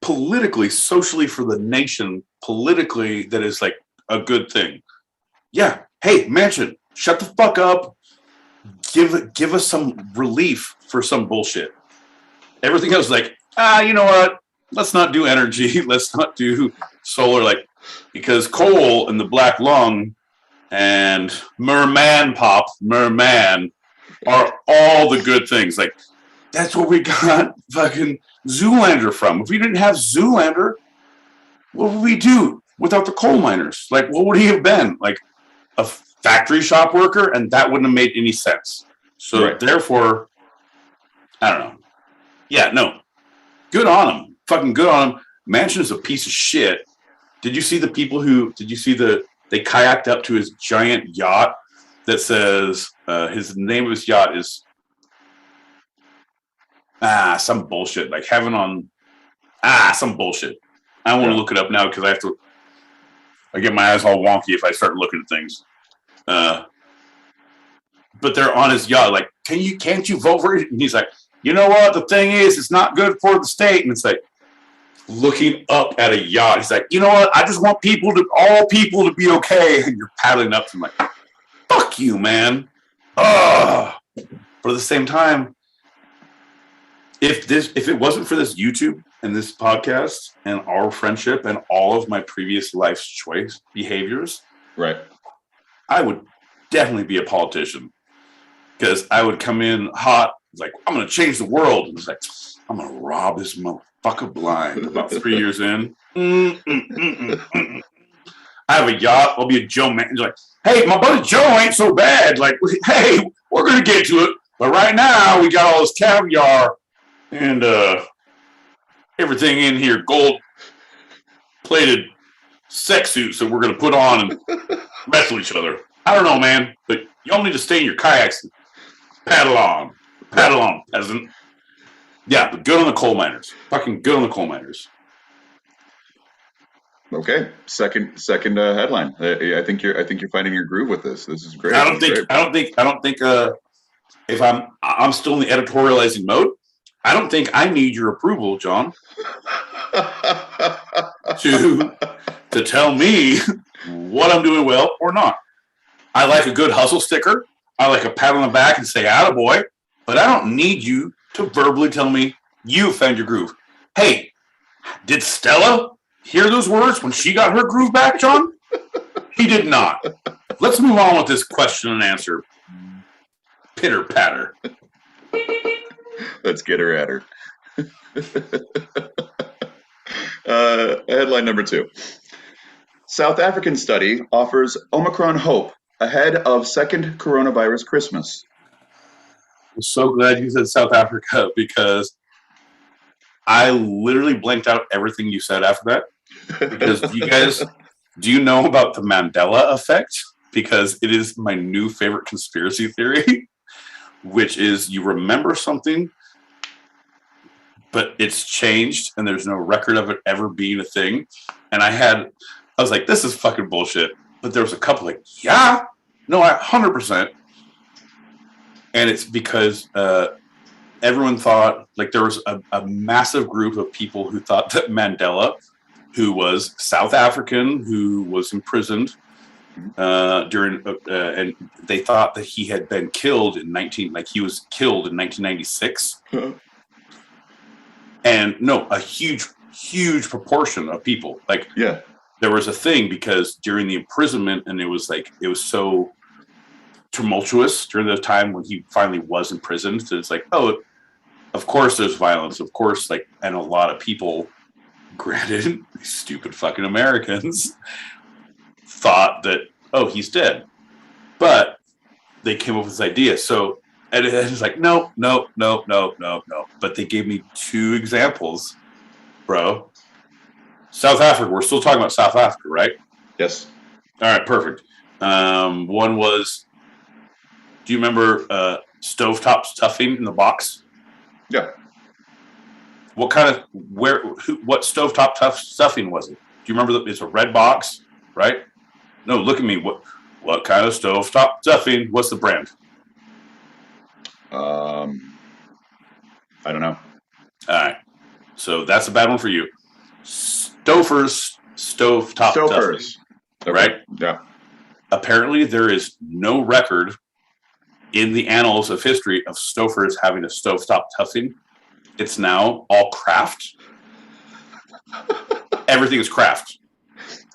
Politically, socially for the nation, politically, that is like a good thing. Yeah. Hey, Manchin, shut the fuck up. Give us some relief for some bullshit. Everything else is like, you know what? Let's not do energy. Let's not do solar, because coal and the black lung and merman are all the good things. Like, that's what we got fucking Zoolander from. If we didn't have Zoolander, what would we do without the coal miners? Like, what would he have been? Like a factory shop worker? And that wouldn't have made any sense. So right. Therefore, I don't know. Yeah, no. Good on him. Fucking good on him. Manchin is a piece of shit. Did you see they kayaked up to his giant yacht that says, his name of his yacht is some bullshit, like heaven on, some bullshit. I don't want to look it up now because I get my eyes all wonky if I start looking at things. But they're on his yacht, like, can't you vote for it? And he's like, you know what? The thing is, it's not good for the state. And it's like, looking up at a yacht. He's like, you know what? I just want all people to be okay. And you're paddling up. And I'm like, fuck you, man. But at the same time, if it wasn't for this YouTube and this podcast and our friendship and all of my previous life's choice behaviors, right, I would definitely be a politician, because I would come in hot, like, I'm going to change the world. And it's like, I'm going to rob this motherfucker blind. About 3 years in. I have a yacht. I'll be a Joe man. Like, hey, my buddy Joe ain't so bad. Like, hey, we're going to get to it. But right now, we got all this caviar and everything in here, gold-plated sex suits that we're going to put on and wrestle each other. I don't know, man. But y'all need to stay in your kayaks and paddle on. Paddle on, peasant. Yeah, but good on the coal miners. Fucking good on the coal miners. Okay, second headline. I think you're finding your groove with this. This is great. I don't think. If I'm still in the editorializing mode, I don't think I need your approval, John, to tell me what I'm doing well or not. I like a good hustle sticker. I like a pat on the back and say, attaboy. But I don't need you to verbally tell me you found your groove. Hey, did Stella hear those words when she got her groove back, John? He did not. Let's move on with this question and answer. Pitter patter. Let's get her at her. Headline number 2. South African study offers Omicron hope ahead of second coronavirus Christmas. I'm so glad you said South Africa, because I literally blanked out everything you said after that. Because do you know about the Mandela Effect? Because it is my new favorite conspiracy theory, which is you remember something, but it's changed and there's no record of it ever being a thing. And I was like, this is fucking bullshit. But there was a couple like, yeah, no, 100%. And it's because everyone thought, like, there was a massive group of people who thought that Mandela, who was South African, who was imprisoned during, and they thought that he had been killed in he was killed in 1996. And no, a huge proportion of people, there was a thing because during the imprisonment, and it was so tumultuous during the time when he finally was imprisoned. So it's like, oh, of course there's violence, of course, and a lot of people, granted, stupid fucking Americans, thought that, oh, he's dead. But they came up with this idea. So, and it's like, no. But they gave me 2 examples, bro. South Africa. We're still talking about South Africa, right? Yes. All right, perfect. One was, do you remember stovetop stuffing in the box? Yeah. What stovetop stuffing was it? Do you remember? It's a red box, right? No, look at me. What kind of stovetop stuffing? What's the brand? I don't know. All right. So that's a bad one for you. Stouffer's stovetop stuffing. Okay. Right? Yeah. Apparently, there is no record in the annals of history of Stouffer's having a stovetop stuffing. It's now all craft. Everything is craft.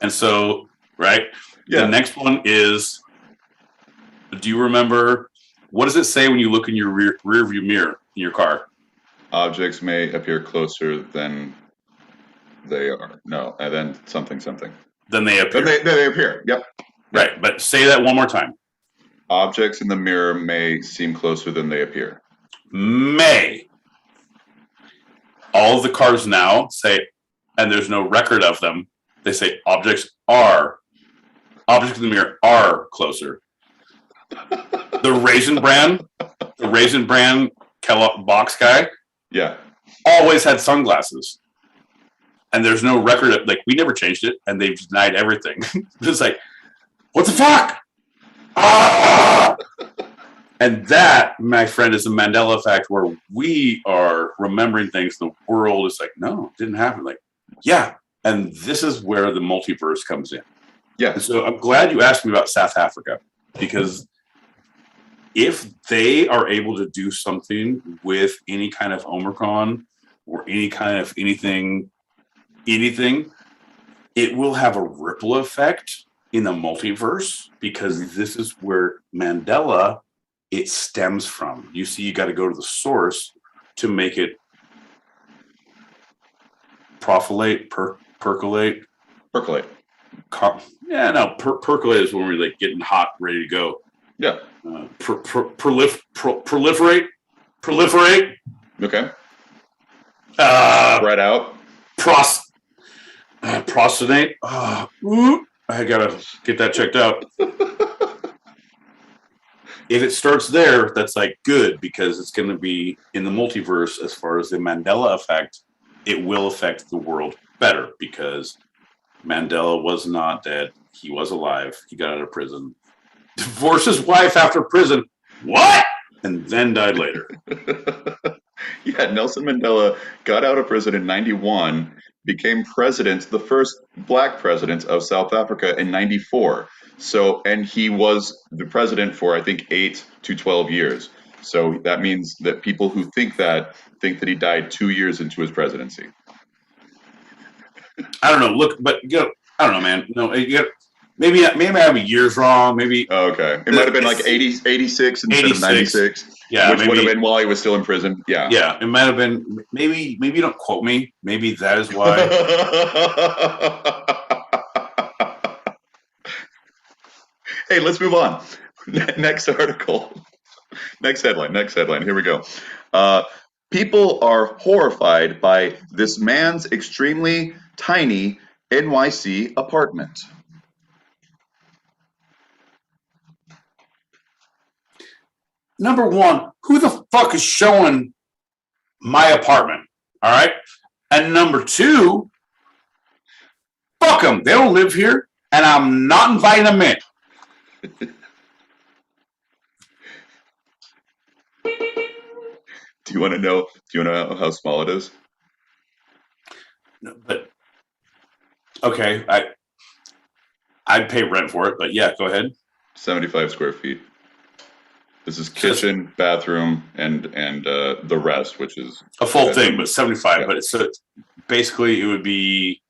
And so, right? Yeah. The next one is, do you remember, what does it say when you look in your rear view mirror in your car? Objects may appear closer than they are. No, and then something. Then they appear. Then they appear, yep. Right, but say that one more time. Objects in the mirror may seem closer than they appear. May. All of the cars now say, and there's no record of them, they say objects in the mirror are closer. The Raisin Bran Kellogg box guy, yeah, always had sunglasses. And there's no record of, we never changed it, and they've denied everything. It's like, what the fuck? Ah! And that, my friend, is the Mandela Effect, where we are remembering things. The world is like, no, it didn't happen. Yeah. And this is where the multiverse comes in. Yeah. And so I'm glad you asked me about South Africa, because if they are able to do something with any kind of Omicron or any kind of anything, it will have a ripple effect in the multiverse, because this is where Mandela, it stems from. You see, you got to go to the source to make it percolate. Percolate. Percolate is when we're getting hot, ready to go. Yeah. Proliferate. Okay. Spread out. Prostinate. I gotta get that checked out. If it starts there, that's good, because it's going to be in the multiverse. As far as the Mandela effect, it will affect the world better, because Mandela was not dead. He was alive. He got out of prison, divorced his wife after prison. What? And then died later. Yeah, Nelson Mandela got out of prison in 91, became president, the first black president of South Africa in 94. So, and he was the president for, I think, 8 to 12 years. So that means that people who think that he died 2 years into his presidency. I don't know. Look, but I don't know, man. No, maybe I have years wrong. Maybe. Okay, it might have been 86 instead of 96. Yeah, which would have been while he was still in prison. Yeah. Yeah, it might have been. Maybe you don't quote me. Maybe that is why. Hey, let's move on. Next article. Next headline. Here we go. People are horrified by this man's extremely tiny NYC apartment. Number one, who the fuck is showing my apartment? All right. And number two, fuck them. They don't live here, and I'm not inviting them in. Do you want to know how small it is? No, but okay, I'd pay rent for it, but yeah, go ahead. 75 square feet. This is kitchen, bathroom, and the rest, which is a full thing, but 75. Yeah. But it's basically it would be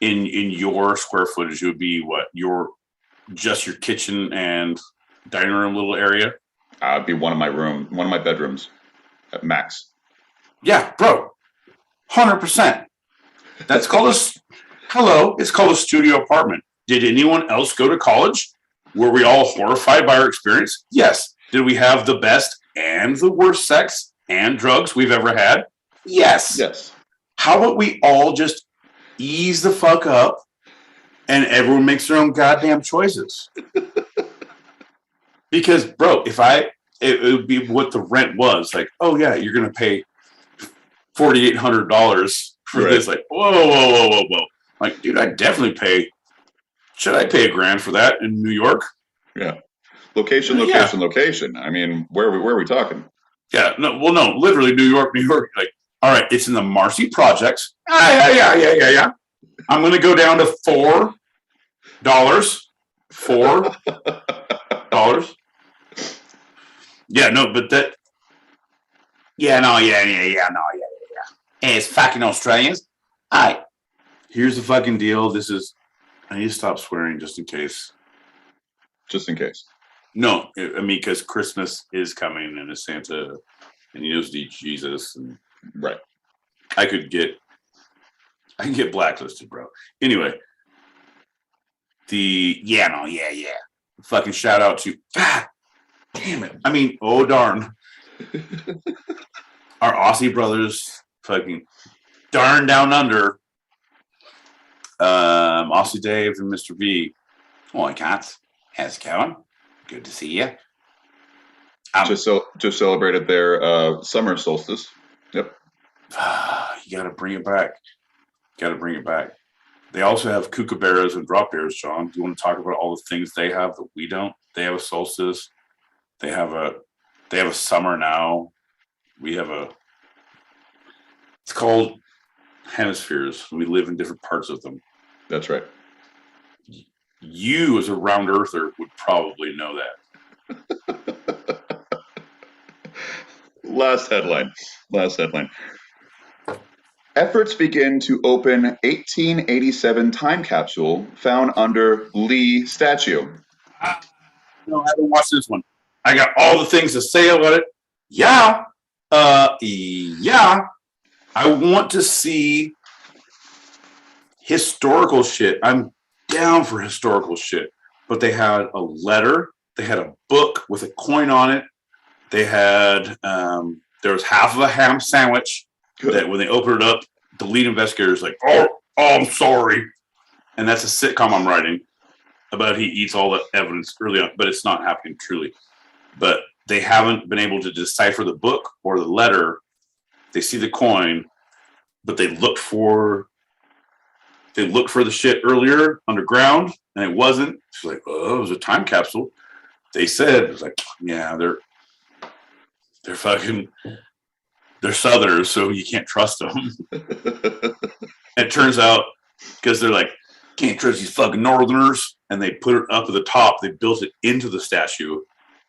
in your square footage. It would be what your kitchen and dining room little area. It'd be one of my bedrooms at max. Yeah, bro, 100%. That's called it's called a studio apartment. Did anyone else go to college? Were we all horrified by our experience? Yes. Did we have the best and the worst sex and drugs we've ever had? Yes. Yes. How about we all just ease the fuck up and everyone makes their own goddamn choices? Because, bro, it would be what the rent was. Like, oh, yeah, you're going to pay $4,800 for this. Like, whoa. Like, dude, I'd definitely pay. Should I pay $1,000 for that in New York? Yeah. Location. I mean, where are we talking? Yeah, no, literally New York. Like, all right, it's in the Marcy Projects. Yeah. I'm going to go down to $4. $4. Yeah, no, but that. Yeah. Hey, it's fucking Australians. All right, here's the fucking deal. I need to stop swearing just in case. Just in case. No, I mean, because Christmas is coming and it's Santa and he knows to eat Jesus. And right. I can get blacklisted, bro. Anyway, fucking shout out to, God damn it. I mean, oh darn. Our Aussie brothers, fucking darn down under. Aussie Dave and Mr. V. Hi, cats. How's it going? Good to see you. Just celebrated their summer solstice. Yep. You got to bring it back. They also have kookaburras and drop bears, John. Do you want to talk about all the things they have that we don't? They have a solstice. They have a summer now. We have it's called hemispheres. We live in different parts of them. That's right. You, as a round earther, would probably know that. Last headline. Efforts begin to open 1887 time capsule found under Lee statue. No, I haven't watched this one. I got all the things to say about it. Yeah. I want to see historical shit. I'm down for historical shit. But they had a letter. They had a book with a coin on it. They had there was half of a ham sandwich. Good. That when they opened it up, the lead investigator is like, oh, I'm sorry. And that's a sitcom I'm writing about he eats all the evidence early on, but it's not happening truly. But they haven't been able to decipher the book or the letter. They see the coin, but they looked for the shit earlier underground, and it wasn't. It's like, oh, it was a time capsule. They said, it was like, yeah, they're Southerners, so you can't trust them. It turns out, because they're like, can't trust these fucking Northerners, and they put it up at the top. They built it into the statue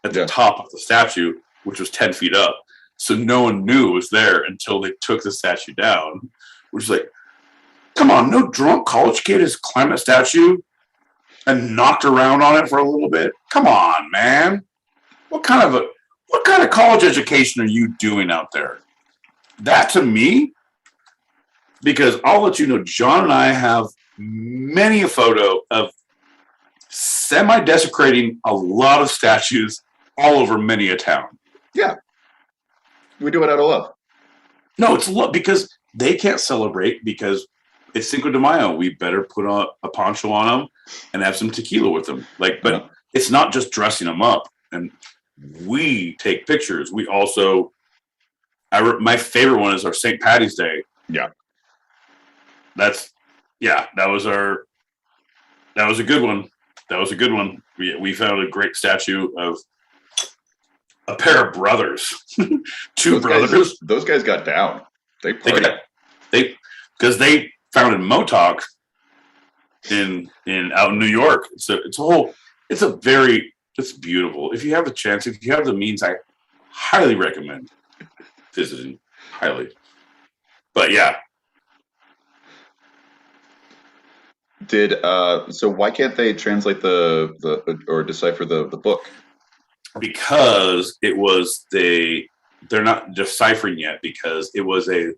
at the top of the statue, which was 10 feet up. So no one knew it was there until they took the statue down, which is like, come on, no drunk college kid has climbed a statue and knocked around on it for a little bit. Come on, man. What kind of college education are you doing out there? That to me, because I'll let you know, John and I have many a photo of semi-desecrating a lot of statues all over many a town. Yeah. We do it out of love. No, it's love because they can't celebrate because it's Cinco de Mayo. We better put on a poncho on them and have some tequila with them. But it's not just dressing them up. And we take pictures. We also, my favorite one is our St. Paddy's Day. Yeah. That was a good one. We found a great statue of a pair of brothers. Two brothers. Those guys got down. They partied. Because they founded Motok. in out in New York. It's beautiful. If you have a chance, if you have the means, I highly recommend visiting. Highly. But yeah. So why can't they translate or decipher the book? Because they're not deciphering yet because it was the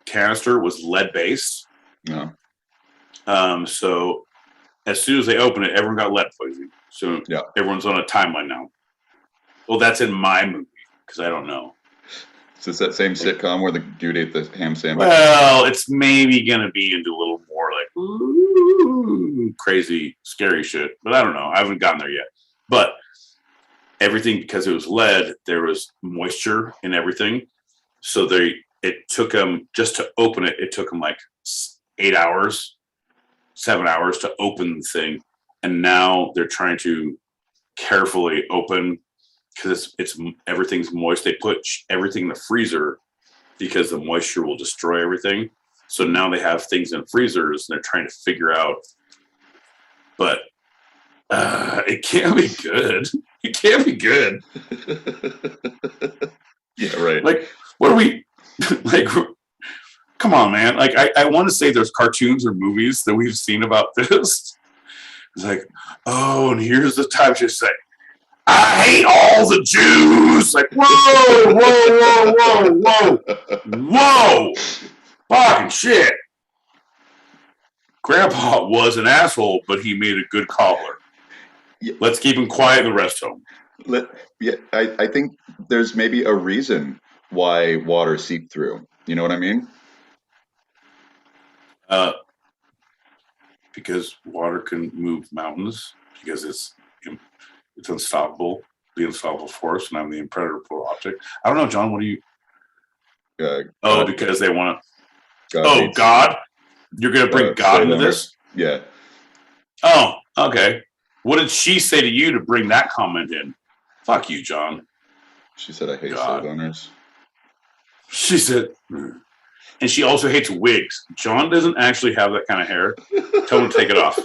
canister was lead based. No. So as soon as they open it, everyone got lead poisoning. So everyone's on a timeline now. Well, that's in my movie because I don't know. So it's that same sitcom where the dude ate the ham sandwich? Well, it's maybe going to be into a little more like ooh, crazy, scary shit. But I don't know. I haven't gotten there yet. But everything, because it was lead, there was moisture in everything. So it took them, just to open it, it took them like 7 hours to open the thing. And now they're trying to carefully open because everything's moist. They put everything in the freezer because the moisture will destroy everything. So now they have things in freezers and they're trying to figure out. But it can't be good. It can't be good. Yeah, right. Like, what are we like? Come on, man. Like, I want to say there's cartoons or movies that we've seen about this. It's like, oh, and here's the time to say, I hate all the Jews. Like, whoa, fucking shit. Grandpa was an asshole, but he made a good cobbler. Yeah. Let's keep him quiet and the rest home. I think there's maybe a reason why water seeped through. You know what I mean? Because water can move mountains. Because it's unstoppable, the unstoppable force, and I'm the impenetrable object. I don't know, John. What do you? Because they want to. God! You're going to bring God into this? Yeah. Oh, okay. What did she say to you to bring that comment in? Fuck you, John. She said, I hate slave owners. She said, and she also hates wigs. John doesn't actually have that kind of hair. Tell him to take it off.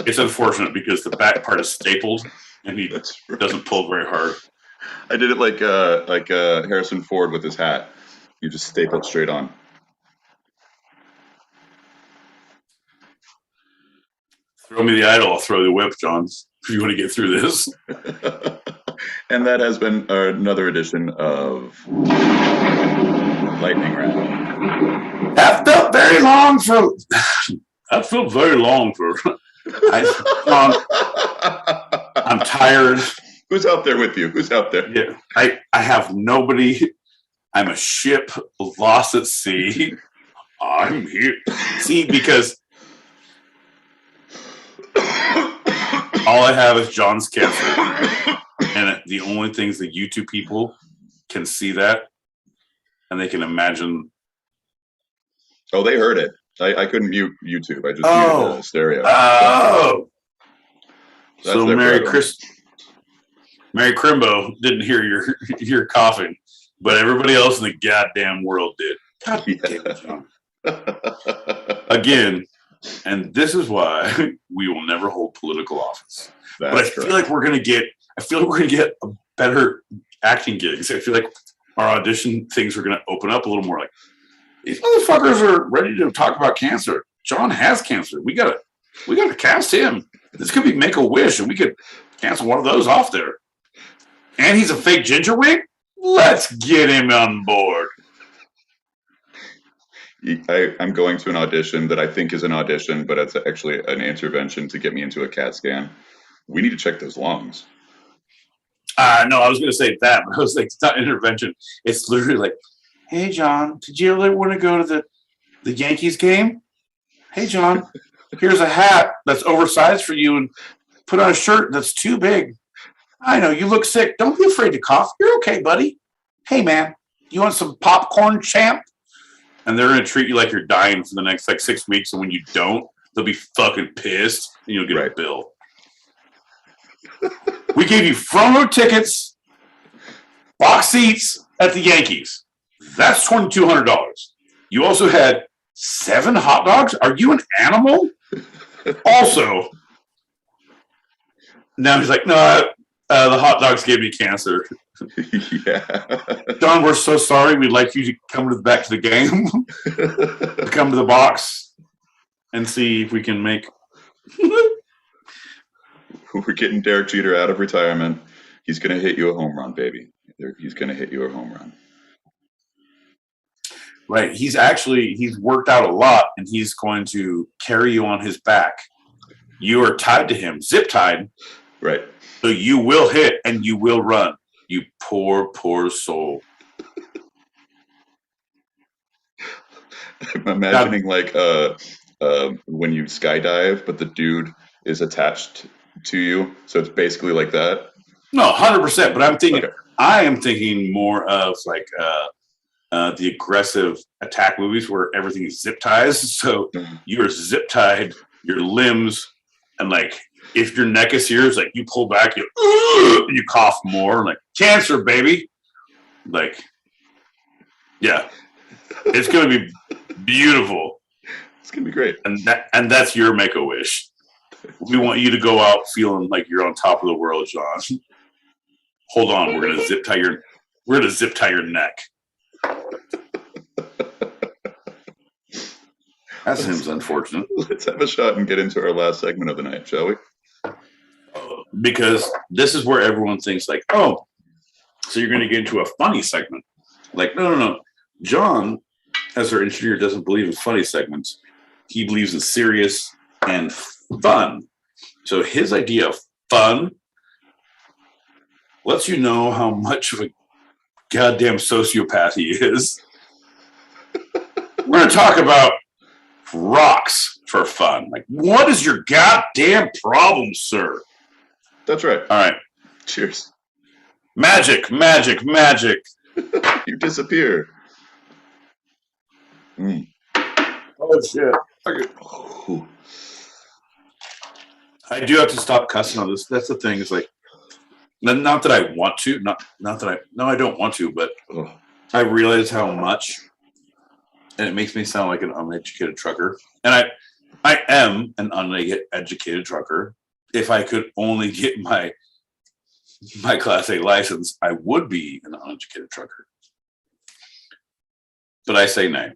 It's unfortunate because the back part is stapled and he doesn't pull very hard. I did it like Harrison Ford with his hat. You just staple it straight on. Throw me the idol, I'll throw the whip, John, if you want to get through this. And that has been another edition of Lightning Round. That felt very long for... I'm tired. Who's out there with you? Who's out there? Yeah, I have nobody. I'm a ship lost at sea. I'm here. See, because all I have is John's cancer. And the only things that YouTube people can see that, and they can imagine. Oh, they heard it. I couldn't mute YouTube. I just muted the stereo. Oh! So Merry Crimbo didn't hear your coughing, but everybody else in the goddamn world did. God damn it, John. Again, and this is why we will never hold political office. But I feel like we're gonna get a better acting gigs. I feel like our audition things are gonna open up a little more. Like, these motherfuckers are ready to talk about cancer. John has cancer. We gotta cast him. This could be Make-A-Wish, and we could cancel one of those off there. And he's a fake ginger wig? Let's get him on board. I'm going to an audition that I think is an audition, but it's actually an intervention to get me into a CAT scan. We need to check those lungs. No, I was going to say that, but I was like, it's not intervention. It's literally like, hey, John, did you ever want to go to the Yankees game? Hey, John, here's a hat that's oversized for you and put on a shirt that's too big. I know, you look sick. Don't be afraid to cough. You're okay, buddy. Hey, man, you want some popcorn, champ? And they're going to treat you like you're dying for the next 6 weeks, and when you don't, they'll be fucking pissed, and you'll get a bill. We gave you front row tickets, box seats at the Yankees. That's $2,200. You also had 7 hot dogs? Are you an animal? Also, now he's like, no, the hot dogs gave me cancer. Yeah. John, we're so sorry. We'd like you to come back to the game, come to the box, and see if we can make. We're getting Derek Jeter out of retirement. He's going to hit you a home run, baby. He's going to hit you a home run. Right. He's worked out a lot, and he's going to carry you on his back. You are tied to him, zip tied. Right. So you will hit and you will run. You poor, poor soul. I'm imagining when you skydive, but the dude is attached to you. So it's basically like that. No, 100%. But Okay. I am thinking more of like the aggressive attack movies where everything is zip ties. So you're zip tied, your limbs, and like if your neck is here, it's like you pull back, you cough more, like cancer, baby. Like, yeah, it's gonna be beautiful. It's gonna be great. And that's your Make-A-Wish. We want you to go out feeling like you're on top of the world, John. Hold on, we're gonna zip tie your neck. That seems unfortunate. Let's have a shot and get into our last segment of the night, shall we? Because this is where everyone thinks like, oh, so you're going to get into a funny segment. Like, no. John, as our engineer, doesn't believe in funny segments. He believes in serious and fun. So his idea of fun lets you know how much of a goddamn sociopath he is. We're going to talk about rocks for fun. Like, what is your goddamn problem, sir? That's right. All right. Cheers. Magic. You disappear. Oh, shit. Okay. I do have to stop cussing on this. That's the thing. It's like, not that I want to. I don't want to, but I realize how much, and it makes me sound like an uneducated trucker. And I am an uneducated trucker. If I could only get my Class A license, I would be an uneducated trucker. But I say no.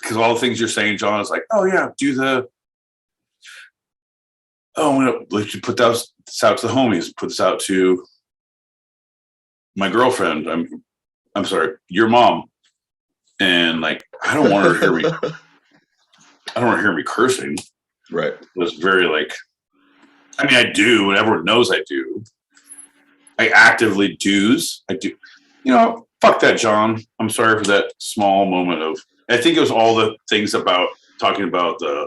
Because all the things you're saying, John, is like, oh yeah, I'm gonna let you put this out to the homies, put this out to my girlfriend. I'm sorry, your mom. And like, I don't want her to hear me. I don't want to hear me cursing. Right. It was very like, I mean, I do, and everyone knows I do. I actively I do. Fuck that, John. I'm sorry for that small moment of, I think it was all the things about talking about the,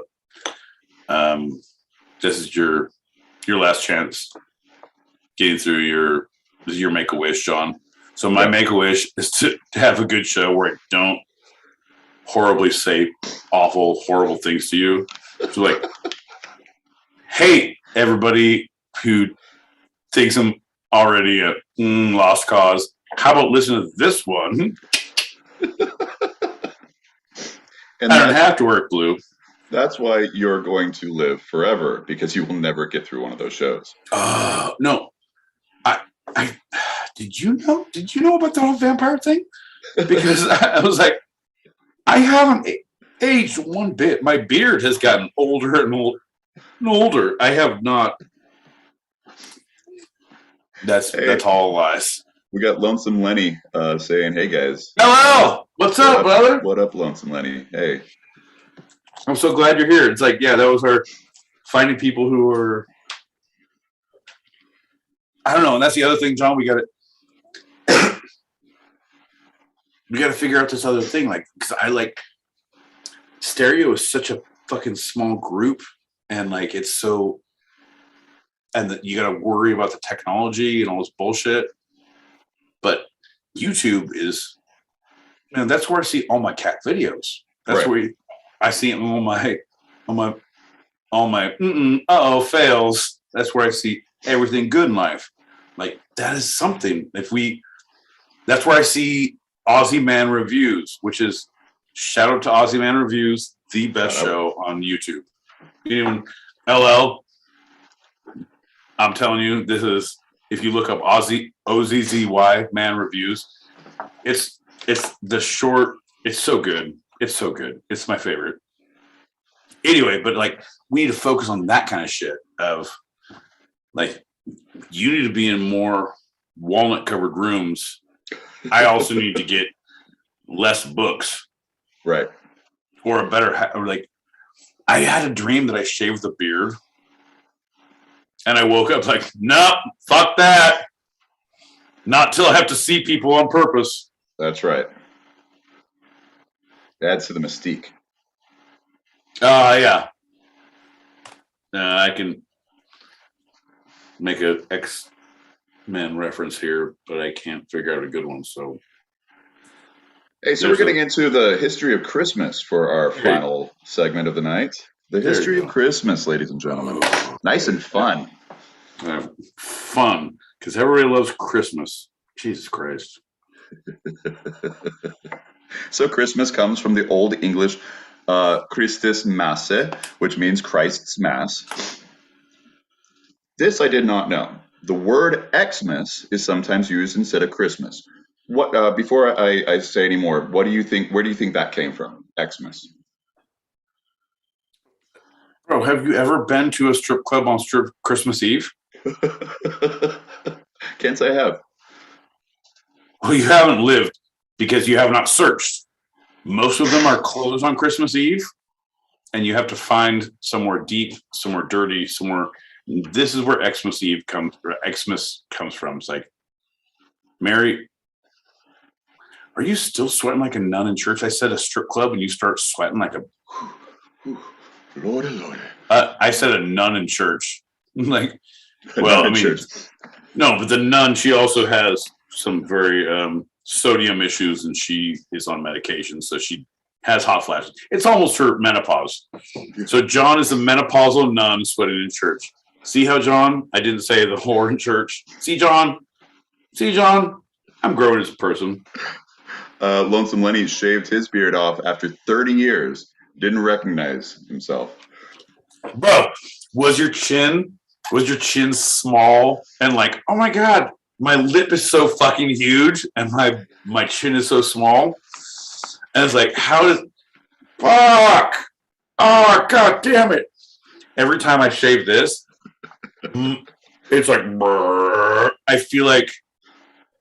this is your last chance getting through your Make-A-Wish, John. So my Make-A-Wish is to have a good show where I don't horribly say awful, horrible things to you. So like, hey, everybody who thinks I'm already a lost cause, how about listen to this one? And I don't have to work blue. That's why you're going to live forever, because you will never get through one of those shows. No. I did you know about the whole vampire thing? Because I was like, I haven't aged one bit. My beard has gotten older and older. I have not. That's all lies. We got Lonesome Lenny saying, hey guys. Hello! What's up, brother? What up, Lonesome Lenny? Hey. I'm so glad you're here. It's like, yeah, that was our finding people who are, I don't know, and that's the other thing, John, we got to figure out this other thing, like, because I like, stereo is such a fucking small group, and like, it's so, and you got to worry about the technology and all this bullshit, but YouTube is, man, that's where I see all my cat videos. That's right. where I see it on my fails. That's where I see everything good in life. Like that is something. That's where I see Aussie Man Reviews, which is shout out to Aussie Man Reviews, the best show on YouTube. Even LL, I'm telling you, this is if you look up OZZY Man Reviews, it's the short. It's so good. It's so good. It's my favorite. Anyway, but like we need to focus on that kind of shit of like you need to be in more walnut covered rooms. I also need to get less books. Right. Or a better or like I had a dream that I shaved the beard. And I woke up like, nope, fuck that. Not till I have to see people on purpose. That's right. Adds to the mystique. Yeah. I can make an X-Men reference here, but I can't figure out a good one. So, hey, so we're getting into the history of Christmas for our final segment of the night. The history of Christmas, ladies and gentlemen. Nice and fun. Fun, because everybody loves Christmas. Jesus Christ. So Christmas comes from the Old English Christus Masse, which means Christ's Mass. This I did not know. The word Xmas is sometimes used instead of Christmas. What? Before I say any more, what do you think? Where do you think that came from? Xmas. Bro, have you ever been to a strip club on Christmas Eve? Can't say I have. Well, you haven't lived because you have not searched. Most of them are closed on Christmas Eve, and you have to find somewhere deep, somewhere dirty, somewhere. This is where Xmas Eve comes. Or Xmas comes from. It's like, Mary, are you still sweating like a nun in church? I said a strip club, and you start sweating like a. Lordy, Lordy. I said a nun in church. Like, well, I mean, no, but the nun, she also has some very sodium issues, and she is on medication, so she has hot flashes. It's almost her menopause. So John is a menopausal nun sweating in church. See how, John? I didn't say the whore in church. See, John? I'm growing as a person. Lonesome Lenny shaved his beard off after 30 years. Didn't recognize himself. Bro, was your chin small and like, oh my God, my lip is so fucking huge and my chin is so small? And it's like, fuck! Oh, God damn it. Every time I shave this, it's like, brrr. I feel like,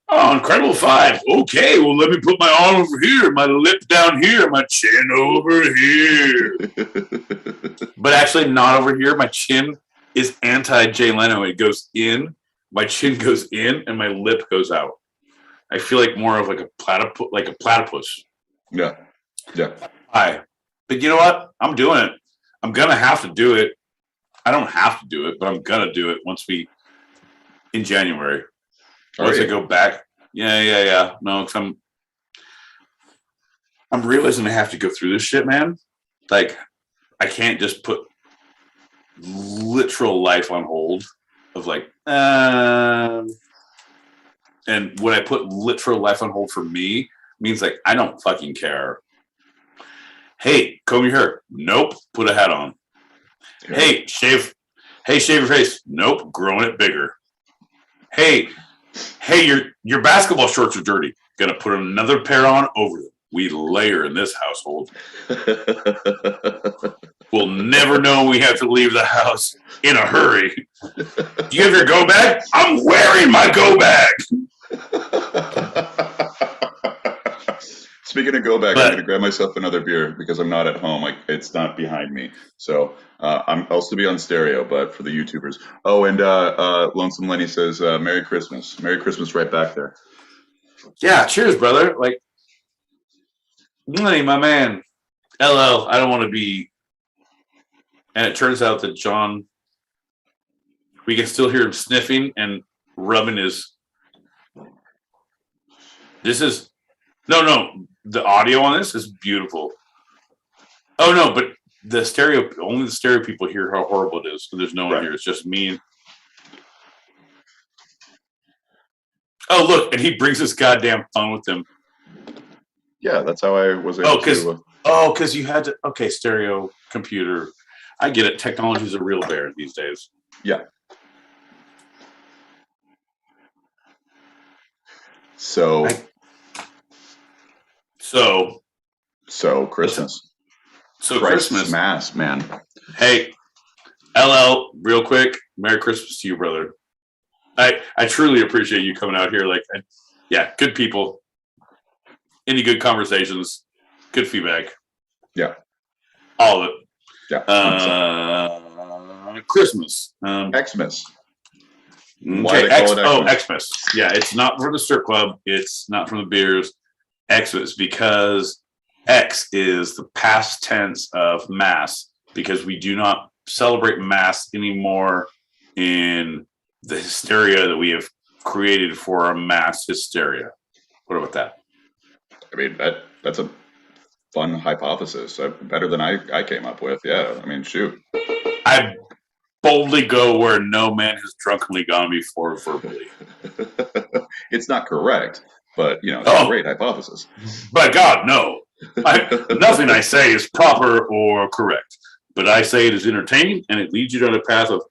oh, Incredible 5. Okay, well, let me put my arm over here, my lip down here, my chin over here. But actually not over here. My chin is anti-Jay Leno. It goes in, my chin goes in, and my lip goes out. I feel like more of like a platypus. Yeah. Hi. But you know what? I'm doing it. I'm going to have to do it. I don't have to do it, but I'm going to do it in January. Once I go back. Yeah. No, because I'm realizing I have to go through this shit, man. Like, I can't just put literal life on hold of like, and when I put literal life on hold for me, means like, I don't fucking care. Hey, comb your hair. Nope. Put a hat on. Yeah. Hey, shave your face. Nope. Growing it bigger. Hey, your basketball shorts are dirty. Gonna put another pair on over them. We layer in this household. We'll never know we have to leave the house in a hurry. Do you have your go bag? I'm wearing my go bag. Speaking of go bag, I'm going to grab myself another beer because I'm not at home. It's not behind me. So I'll still be on stereo, but for the YouTubers. Oh, and Lonesome Lenny says, Merry Christmas. Merry Christmas right back there. Yeah, cheers, brother. Like, Lenny, my man. LL, I don't want to be. And it turns out that John, we can still hear him sniffing and rubbing his. This is. No. The audio on this is beautiful. Oh, no, but only the stereo people hear how horrible it is. So there's no one here. It's just me. Oh, look, and he brings his goddamn phone with him. Yeah, that's how I was able to. Because you had to. Okay, stereo computer. I get it. Technology is a real bear these days. Yeah. So Christmas. So Christ's Christmas. Mass, man. Hey, LL, real quick, Merry Christmas to you, brother. I truly appreciate you coming out here. Like, yeah, good people. Any good conversations, good feedback. Yeah. All of it. Yeah. Christmas. Xmas. Okay, Xmas. Yeah, it's not for the strip club. It's not from the beers. Xmas, because X is the past tense of Mass, because we do not celebrate Mass anymore in the hysteria that we have created for our mass hysteria. What about that? I mean, that's a fun hypothesis. Better than I came up with. Yeah, I mean, shoot. I boldly go where no man has drunkenly gone before verbally. It's not correct, but it's a great hypothesis. By God, no. Nothing I say is proper or correct, but I say it is entertaining and it leads you down a path of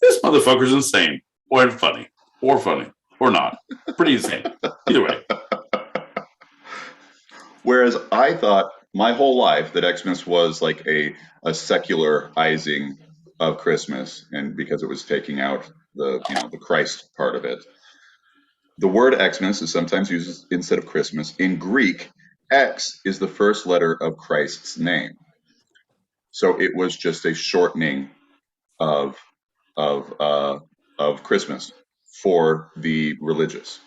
this motherfucker's insane, or funny, or not. Pretty insane. Either way. Whereas I thought my whole life that Xmas was like a secularizing of Christmas, and because it was taking out the Christ part of it. The word Xmas is sometimes used instead of Christmas. In Greek, X is the first letter of Christ's name. So it was just a shortening of Christmas for the religious.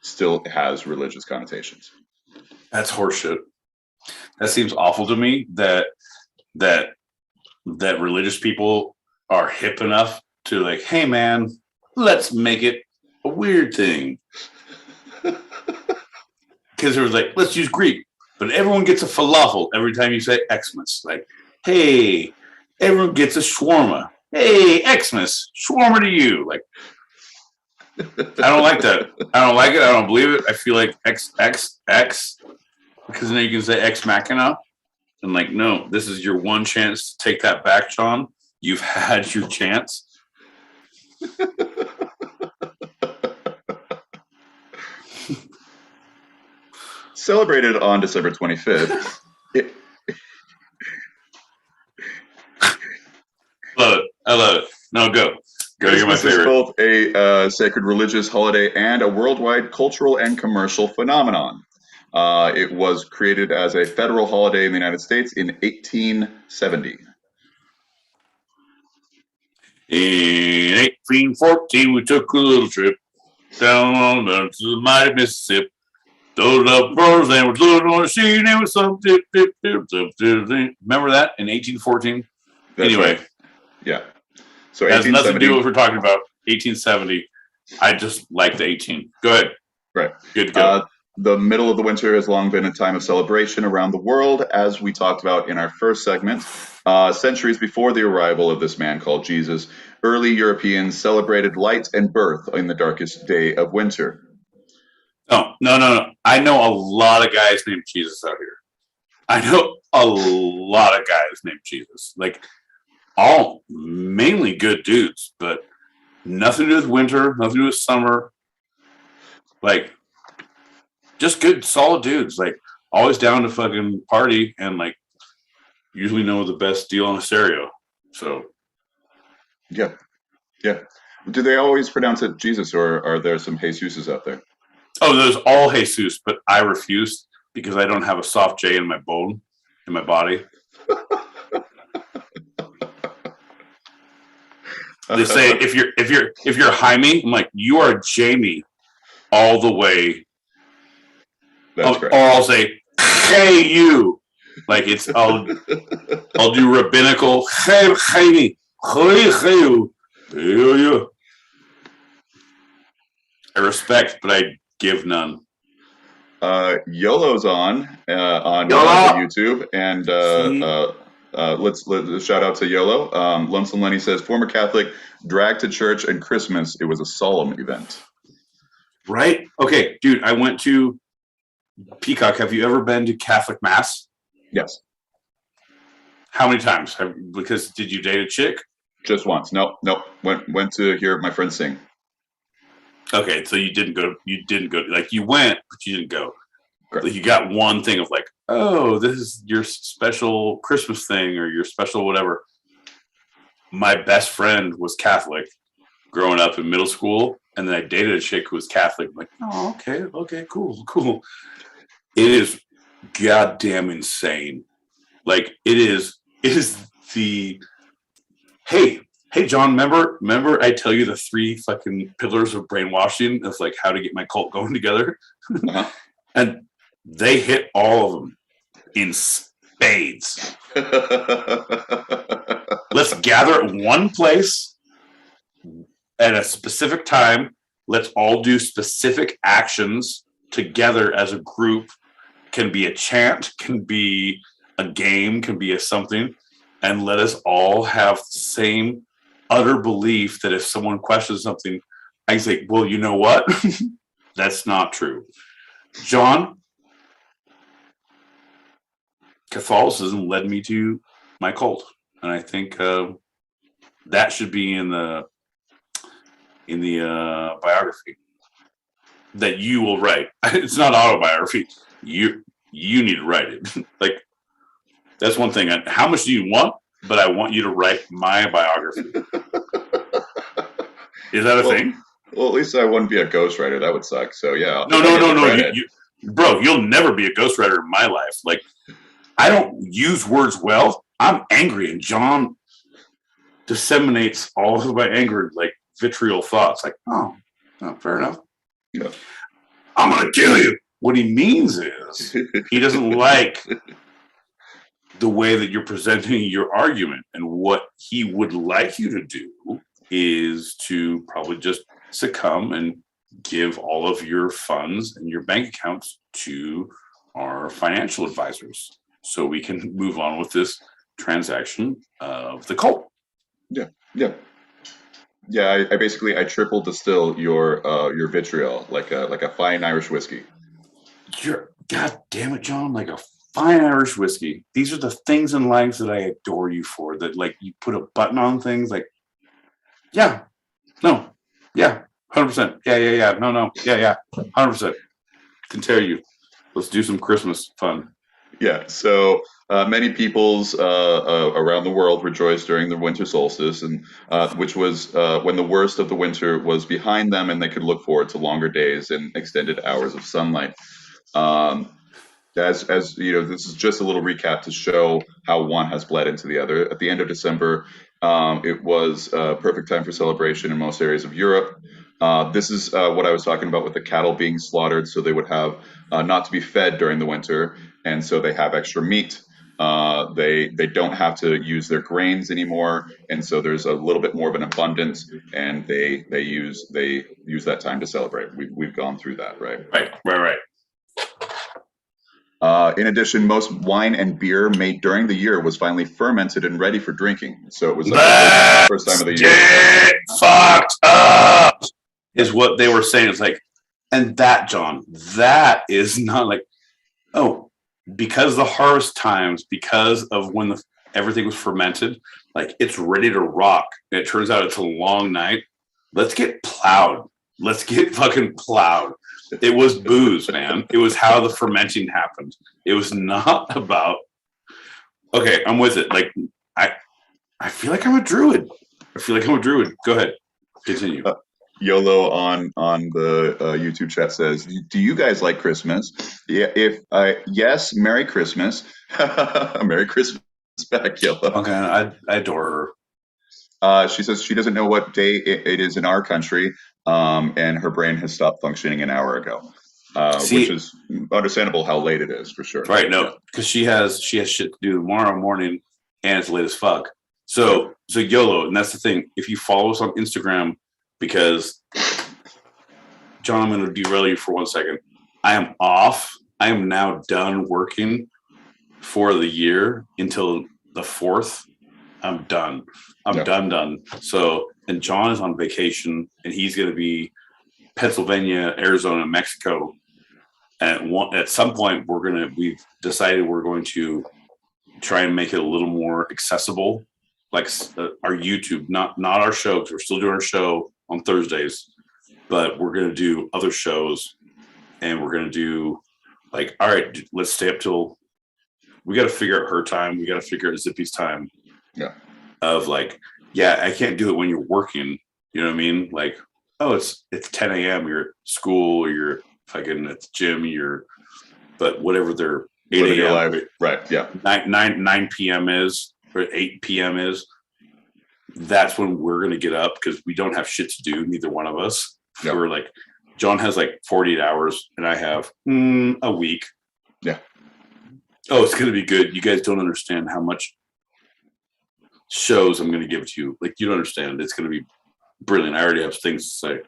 Still has religious connotations. That's horseshit. That seems awful to me that religious people are hip enough to like, hey man, let's make it a weird thing. Because there was like, let's use Greek, but everyone gets a falafel every time you say Xmas. Like, hey, everyone gets a shawarma. Hey, Xmas, shawarma to you. Like, I don't like that. I don't like it. I don't believe it. I feel like X, because then you can say Ex Machina. And like, no, this is your one chance to take that back, Sean. You've had your chance. Celebrated on December 25th. I love it. No, go. You're my favorite. This is both a sacred religious holiday and a worldwide cultural and commercial phenomenon. It was created as a federal holiday in the United States in 1870. In 1814, we took a little trip down to the mighty Mississippi. Those up birds and was looking on the scene. There was some dip. Remember that in 1814? Anyway, right. Yeah. So it has nothing to do with what we're talking about. 1870. I just like the 18. Go ahead. Right. Good to go. The middle of the winter has long been a time of celebration around the world, as we talked about in our first segment. Centuries before the arrival of this man called Jesus, early Europeans celebrated light and birth in the darkest day of winter. Oh, no. I know a lot of guys named Jesus out here. I know a lot of guys named Jesus. Like, all mainly good dudes, but nothing to do with winter, nothing to do with summer. Like, just good, solid dudes. Like, always down to fucking party and, like, usually know the best deal on a stereo. So. Yeah. Do they always pronounce it Jesus, or are there some Jesuses out there? Oh, there's all Jesus, but I refuse because I don't have a soft J in my bone, in my body. They say if you're Jaime, I'm like, you are Jamie all the way. That's correct. Or I'll say, hey you. Like I'll do rabbinical, hey Jaime, hey. I respect, but I give none. YOLO's on YouTube, and let's shout out to YOLO. Lonesome Lenny says, former Catholic, dragged to church and Christmas. It was a solemn event. Right? Okay, dude, I went to Peacock. Have you ever been to Catholic Mass? Yes. How many times? Because did you date a chick? Just once. Nope. Went to hear my friends sing. Okay, so you didn't go. You didn't go. Like you went, but you didn't go. Correct. Like you got one thing of like, oh, this is your special Christmas thing or your special whatever. My best friend was Catholic growing up in middle school, and then I dated a chick who was Catholic. I'm like, oh, okay, cool. It is goddamn insane. Like it is the hey John, remember I tell you the 3 fucking pillars of brainwashing of like how to get my cult going together? Uh-huh. And they hit all of them in spades. Let's gather at one place at a specific time. Let's all do specific actions together as a group. Can be a chant, can be a game, can be a something, and let us all have the same utter belief that if someone questions something, I can say, well, you know what? That's not true. John, Catholicism led me to my cult, and I think that should be in the biography that you will write. It's not autobiography. You need to write it. Like that's one thing. How much do you want? But I want you to write my biography. Is that a thing? Well, at least I wouldn't be a ghostwriter. That would suck. So yeah. No. Bro, you'll never be a ghostwriter in my life. Like I don't use words well. I'm angry, and John disseminates all of my anger like vitriol thoughts. Like, oh, fair enough. Yeah. I'm gonna kill you. What he means is he doesn't like the way that you're presenting your argument, and what he would like you to do is to probably just succumb and give all of your funds and your bank accounts to our financial advisors so we can move on with this transaction of the cult. I basically triple distill your vitriol like a fine Irish whiskey. God damn it, John, like a fine Irish whiskey. These are the things in life that I adore you for, that like you put a button on things like, 100%. Yeah, no, 100%. Can tell you. Let's do some Christmas fun. Yeah, so many peoples around the world rejoiced during the Winter Solstice, and which was when the worst of the winter was behind them, and they could look forward to longer days and extended hours of sunlight. As you know, this is just a little recap to show how one has bled into the other. At the end of December, it was a perfect time for celebration in most areas of Europe. This is what I was talking about with the cattle being slaughtered, so they would have not to be fed during the winter, and so they have extra meat. They don't have to use their grains anymore, and so there's a little bit more of an abundance, and they use that time to celebrate. We've gone through that, right? Right. In addition, most wine and beer made during the year was finally fermented and ready for drinking. So it was like the first time of the year. Fucked up is what they were saying. It's like, and that, John, that is not like, oh, because the harvest times, because of when everything was fermented, like it's ready to rock. And it turns out it's a long night. Let's get plowed. Let's get fucking plowed. It was booze, man. It was how the fermenting happened. It was not about. Okay, I'm with it. Like I feel like I'm a druid. Go ahead, continue. YOLO on the YouTube chat says, "Do you guys like Christmas? Yeah. Yes, Merry Christmas. Merry Christmas back, YOLO." Okay, I adore her. She says she doesn't know what day it is in our country, and her brain has stopped functioning an hour ago, which is understandable how late it is for sure. Right? No, because she has shit to do tomorrow morning, and it's late as fuck. So YOLO, and that's the thing. If you follow us on Instagram, because John, I'm going to derail you for 1 second. I am off. I am now done working for the year until the 4th. I'm done. I'm done. So, and John is on vacation, and he's going to be Pennsylvania, Arizona, Mexico. And at some point, we've decided we're going to try and make it a little more accessible, like our YouTube, not our show, because we're still doing our show on Thursdays, but we're going to do other shows, and we're going to do like, all right, let's stay up till we got to figure out her time. We got to figure out Zippy's time. Yeah. Of like, yeah, I can't do it when you're working. You know what I mean? Like, oh, it's 10 a.m. You're at school, or you're fucking at the gym, but whatever their 8 a.m. Right. Yeah. 9 p.m. is, or 8 p.m. is. That's when we're going to get up because we don't have shit to do. Neither one of us. Yep. We're like, John has like 48 hours and I have a week. Yeah. Oh, it's going to be good. You guys don't understand how much shows I'm going to give to you. Like, you don't understand. It's going to be brilliant. I already have things to say.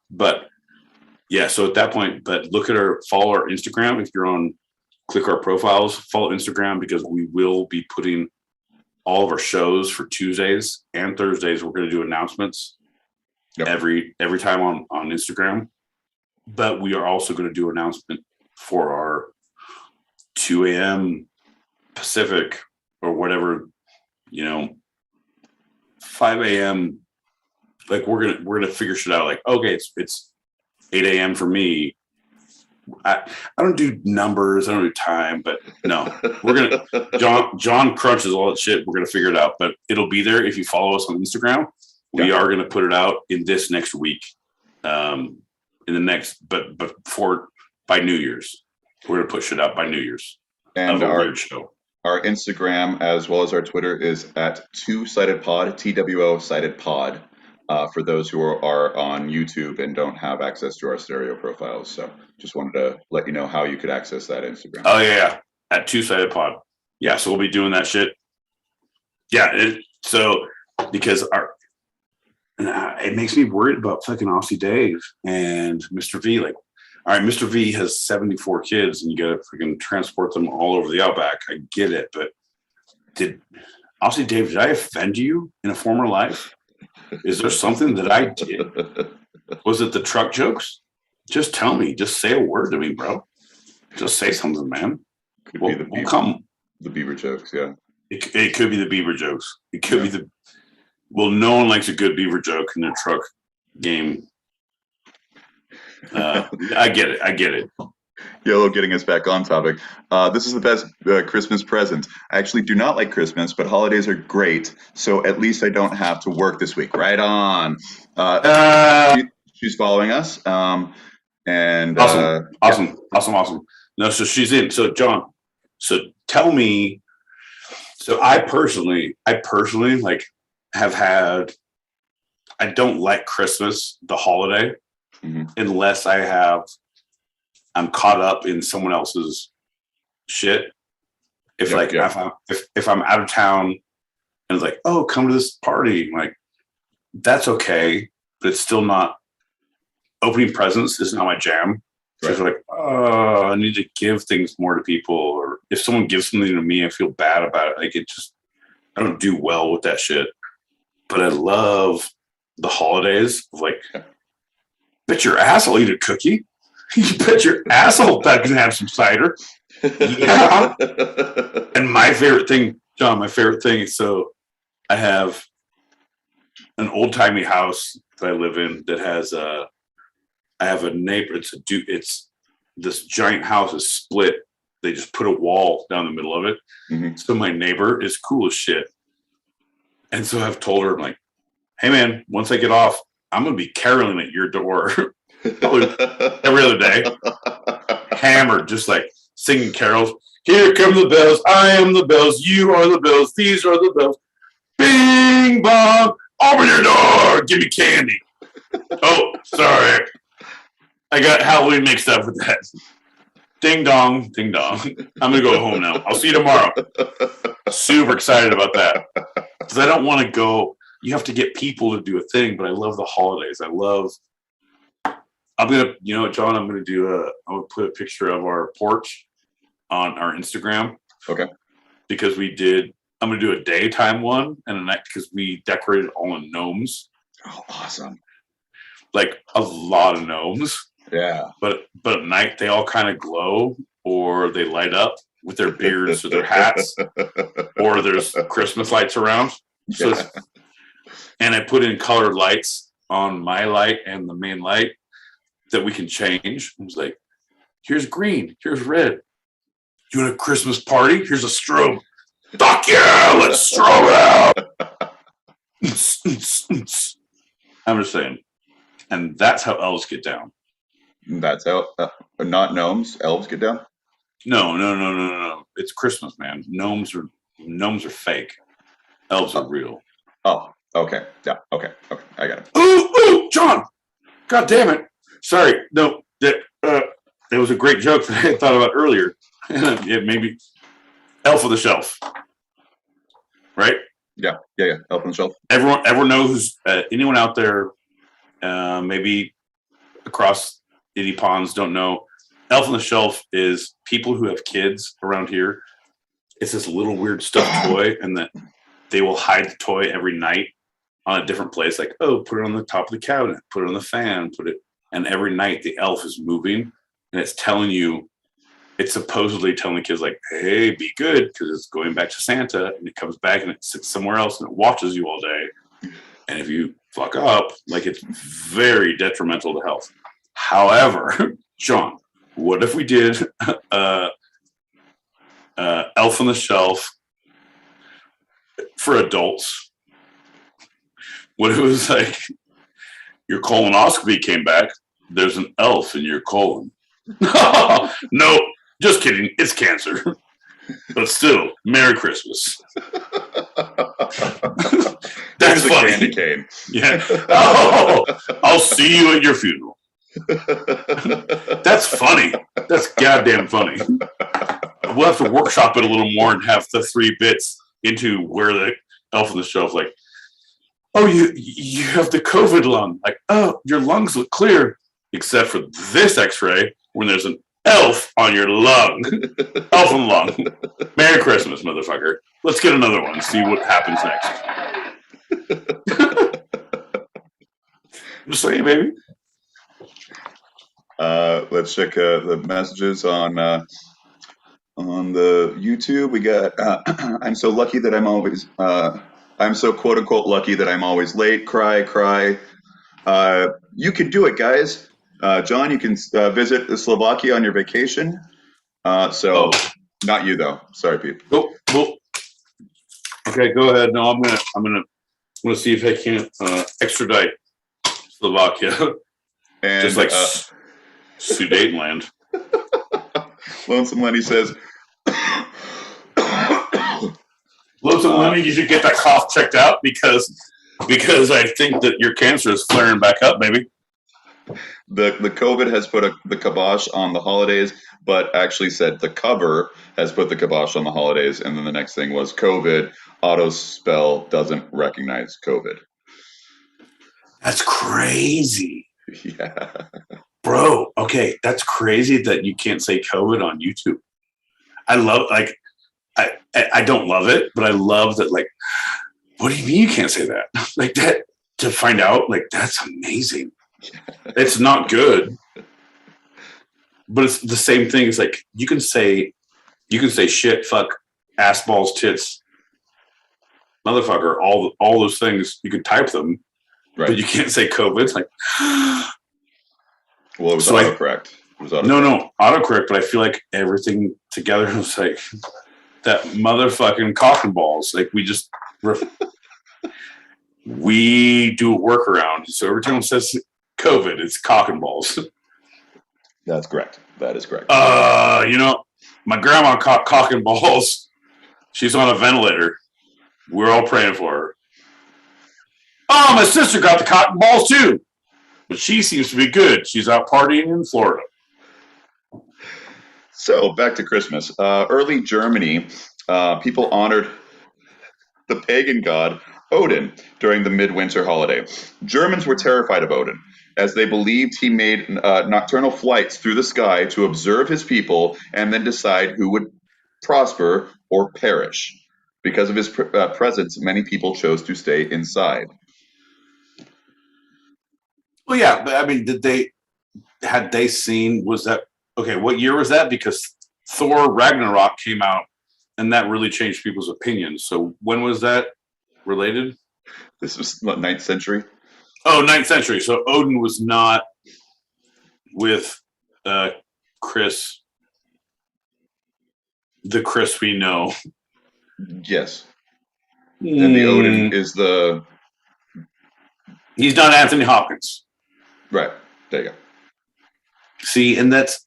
But yeah, so at that point, but follow our Instagram. If you're on, click our profiles, follow Instagram, because we will be putting all of our shows for Tuesdays and Thursdays. We're going to do announcements every time on Instagram. But we are also going to do an announcement for our 2 a.m. Pacific or whatever, 5 a.m. Like we're gonna figure shit out. Like, okay, it's 8 a.m. for me. I don't do numbers. I don't do time. But no, we're gonna. John crunches all that shit. We're gonna figure it out. But it'll be there if you follow us on Instagram. We are gonna put it out in this next week. In the next, but by New Year's, we're gonna push it out by New Year's. And our Instagram as well as our Twitter is at Two-Sided Pod, TWO Sided Pod. For those who are on YouTube and don't have access to our stereo profiles. So just wanted to let you know how you could access that Instagram. Oh, yeah. At Two-Sided Pod. Yeah, so we'll be doing that shit. Yeah, because it makes me worried about fucking Aussie Dave and Mr. V. Like, all right, Mr. V has 74 kids and you got to freaking transport them all over the outback. I get it, but Aussie Dave, did I offend you in a former life? Is there something that I did? Was it the truck jokes? Just tell me. Just say a word to me, bro. Just say something, man. Could be the beaver jokes, yeah. It could be the beaver jokes. It could be no one likes a good beaver joke in their truck game. I get it. Yellow getting us back on topic. This is the best Christmas present. I actually do not like Christmas, but holidays are great. So at least I don't have to work this week. Right on. She's following us. Awesome. No, so she's in. So John, tell me. So I personally like have had. I don't like Christmas, the holiday, unless I'm caught up in someone else's shit. If I'm out of town and it's like, oh, come to this party, like that's okay, but it's still not. Opening presents is not my jam. So it's like, oh, I need to give things more to people, or if someone gives something to me, I feel bad about it. Like I don't do well with that shit. But I love the holidays. Like, bet your ass I'll eat a cookie. You bet your asshole that can have some cider. Yeah. And my favorite thing, John, so I have an old-timey house that I live in that has I have a neighbor. It's this giant house is split. They just put a wall down the middle of it. Mm-hmm. So my neighbor is cool as shit. And so I've told her, I'm like, hey man, once I get off, I'm going to be caroling at your door. Probably every other day, hammered, just like singing carols. Here come the bells, I am the bells, you are the bells, these are the bells. Bing bong, open your door, give me candy. Oh, sorry, I got Halloween mixed up with that. Ding dong, ding dong. I'm gonna go home now. I'll see you tomorrow. Super excited about that because I don't want to go. You have to get people to do a thing, but I love the holidays. I'm gonna, John. I'm gonna put a picture of our porch on our Instagram. Okay. Because I'm gonna do a daytime one and a night because we decorated all in gnomes. Oh, awesome! like a lot of gnomes. Yeah. But at night they all kind of glow or they light up with their beards or their hats, or there's Christmas lights around. So and I put in colored lights on my light and the main light that we can change. It was like, here's green, here's red. You want a Christmas party? Here's a strobe. Fuck yeah, let's strobe out. I'm just saying. And that's how elves get down. That's how, not gnomes, elves get down? No. It's Christmas, man. Gnomes are fake. Elves are real. Oh, okay. Yeah, okay. I got it. Ooh, John! God damn it. Sorry. No, that was a great joke that I thought about earlier. It maybe Elf on the Shelf. Right? Yeah. Elf on the Shelf. Everyone knows, anyone out there, maybe across any ponds don't know, Elf on the Shelf is people who have kids around here. It's this little weird stuffed toy, and that they will hide the toy every night on a different place. Like, oh, put it on the top of the cabinet, put it on the fan, and every night the elf is moving, and it's supposedly telling the kids like, hey, be good, because it's going back to Santa, and it comes back and it sits somewhere else and it watches you all day. And if you fuck up, like, it's very detrimental to health. However, John, what if we did Elf on the Shelf for adults? What if it was like your colonoscopy came back, there's an elf in your colon? No, just kidding. It's cancer. But still, Merry Christmas. That's Here's funny. A candy cane. Yeah. Oh, I'll see you at your funeral. That's funny. That's goddamn funny. We'll have to workshop it a little more and have the 3 bits into where the Elf on the Shelf, like, oh, you have the COVID lung. Like, oh, your lungs look clear, except for this X-ray when there's an elf on your lung. Elf on the lung. Merry Christmas, motherfucker. Let's get another one. See what happens next. Just saying, baby. Let's check the messages on the YouTube. We got I'm so lucky that I'm so quote unquote lucky that I'm always late. Cry. You can do it, guys. John, you can visit Slovakia on your vacation. Not you though. Sorry, Pete. Cool. Okay, go ahead. No, I'm gonna see if I can extradite Slovakia. And just like Sudetenland. Lonesome Lenny says, Lonesome Lenny, you should get that cough checked out because I think that your cancer is flaring back up, baby. The COVID has put the kibosh on the holidays, but actually said the cover has put the kibosh on the holidays, and then the next thing was COVID. Auto spell doesn't recognize COVID. That's crazy. Yeah. Bro, okay, that's crazy that you can't say COVID on YouTube. I love, like, I don't love it, but I love that, like, what do you mean you can't say that? Like, that, to find out, like, that's amazing. It's not good, but it's the same thing. It's like, you can say shit, fuck, ass, balls, tits, motherfucker, all those things, you can type them, right, but you can't say COVID. It's like, well, it was autocorrect. No, autocorrect, but I feel like everything together was like that motherfucking cock and balls. Like, we do a workaround. So every time it says COVID, it's cock and balls. That's correct. That is correct. My grandma caught cock and balls. She's on a ventilator. We're all praying for her. Oh, my sister got the cock and balls too. But she seems to be good. She's out partying in Florida. So back to Christmas. Early Germany, people honored the pagan god Odin during the midwinter holiday. Germans were terrified of Odin, as they believed he made nocturnal flights through the sky to observe his people and then decide who would prosper or perish. Because of his presence, many people chose to stay inside. Well, yeah, but I mean, had they seen, was that, okay, what year was that? Because Thor Ragnarok came out and that really changed people's opinions. So when was that related? This was what, 9th century? Oh, 9th century. So Odin was not with Chris, the Chris we know. Yes. And the Odin is the... He's not Anthony Hopkins. Right. There you go. See, and that's